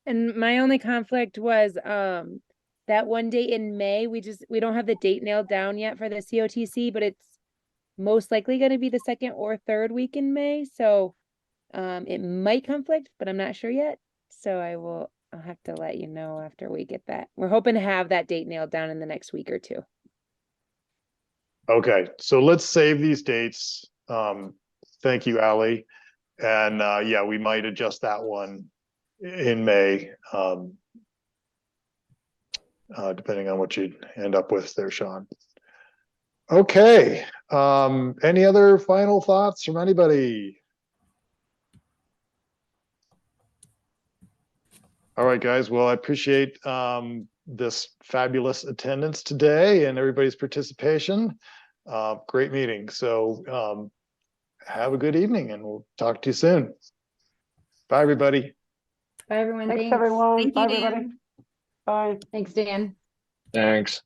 And my only conflict was that one date in May. We don't have the date nailed down yet for the COTC, but it's most likely going to be the second or third week in May. So it might conflict, but I'm not sure yet. So I'll have to let you know after we get that. We're hoping to have that date nailed down in the next week or two. Okay, so let's save these dates. Thank you, Allie. And yeah, we might adjust that one in May, depending on what you end up with there, Sean. Okay, any other final thoughts from anybody? All right, guys. Well, I appreciate this fabulous attendance today and everybody's participation. Great meeting. So have a good evening, and we'll talk to you soon. Bye, everybody. Bye, everyone. Thanks everyone. Thank Bye, you, Dan. everybody. Bye. Thanks, Dan. Thanks.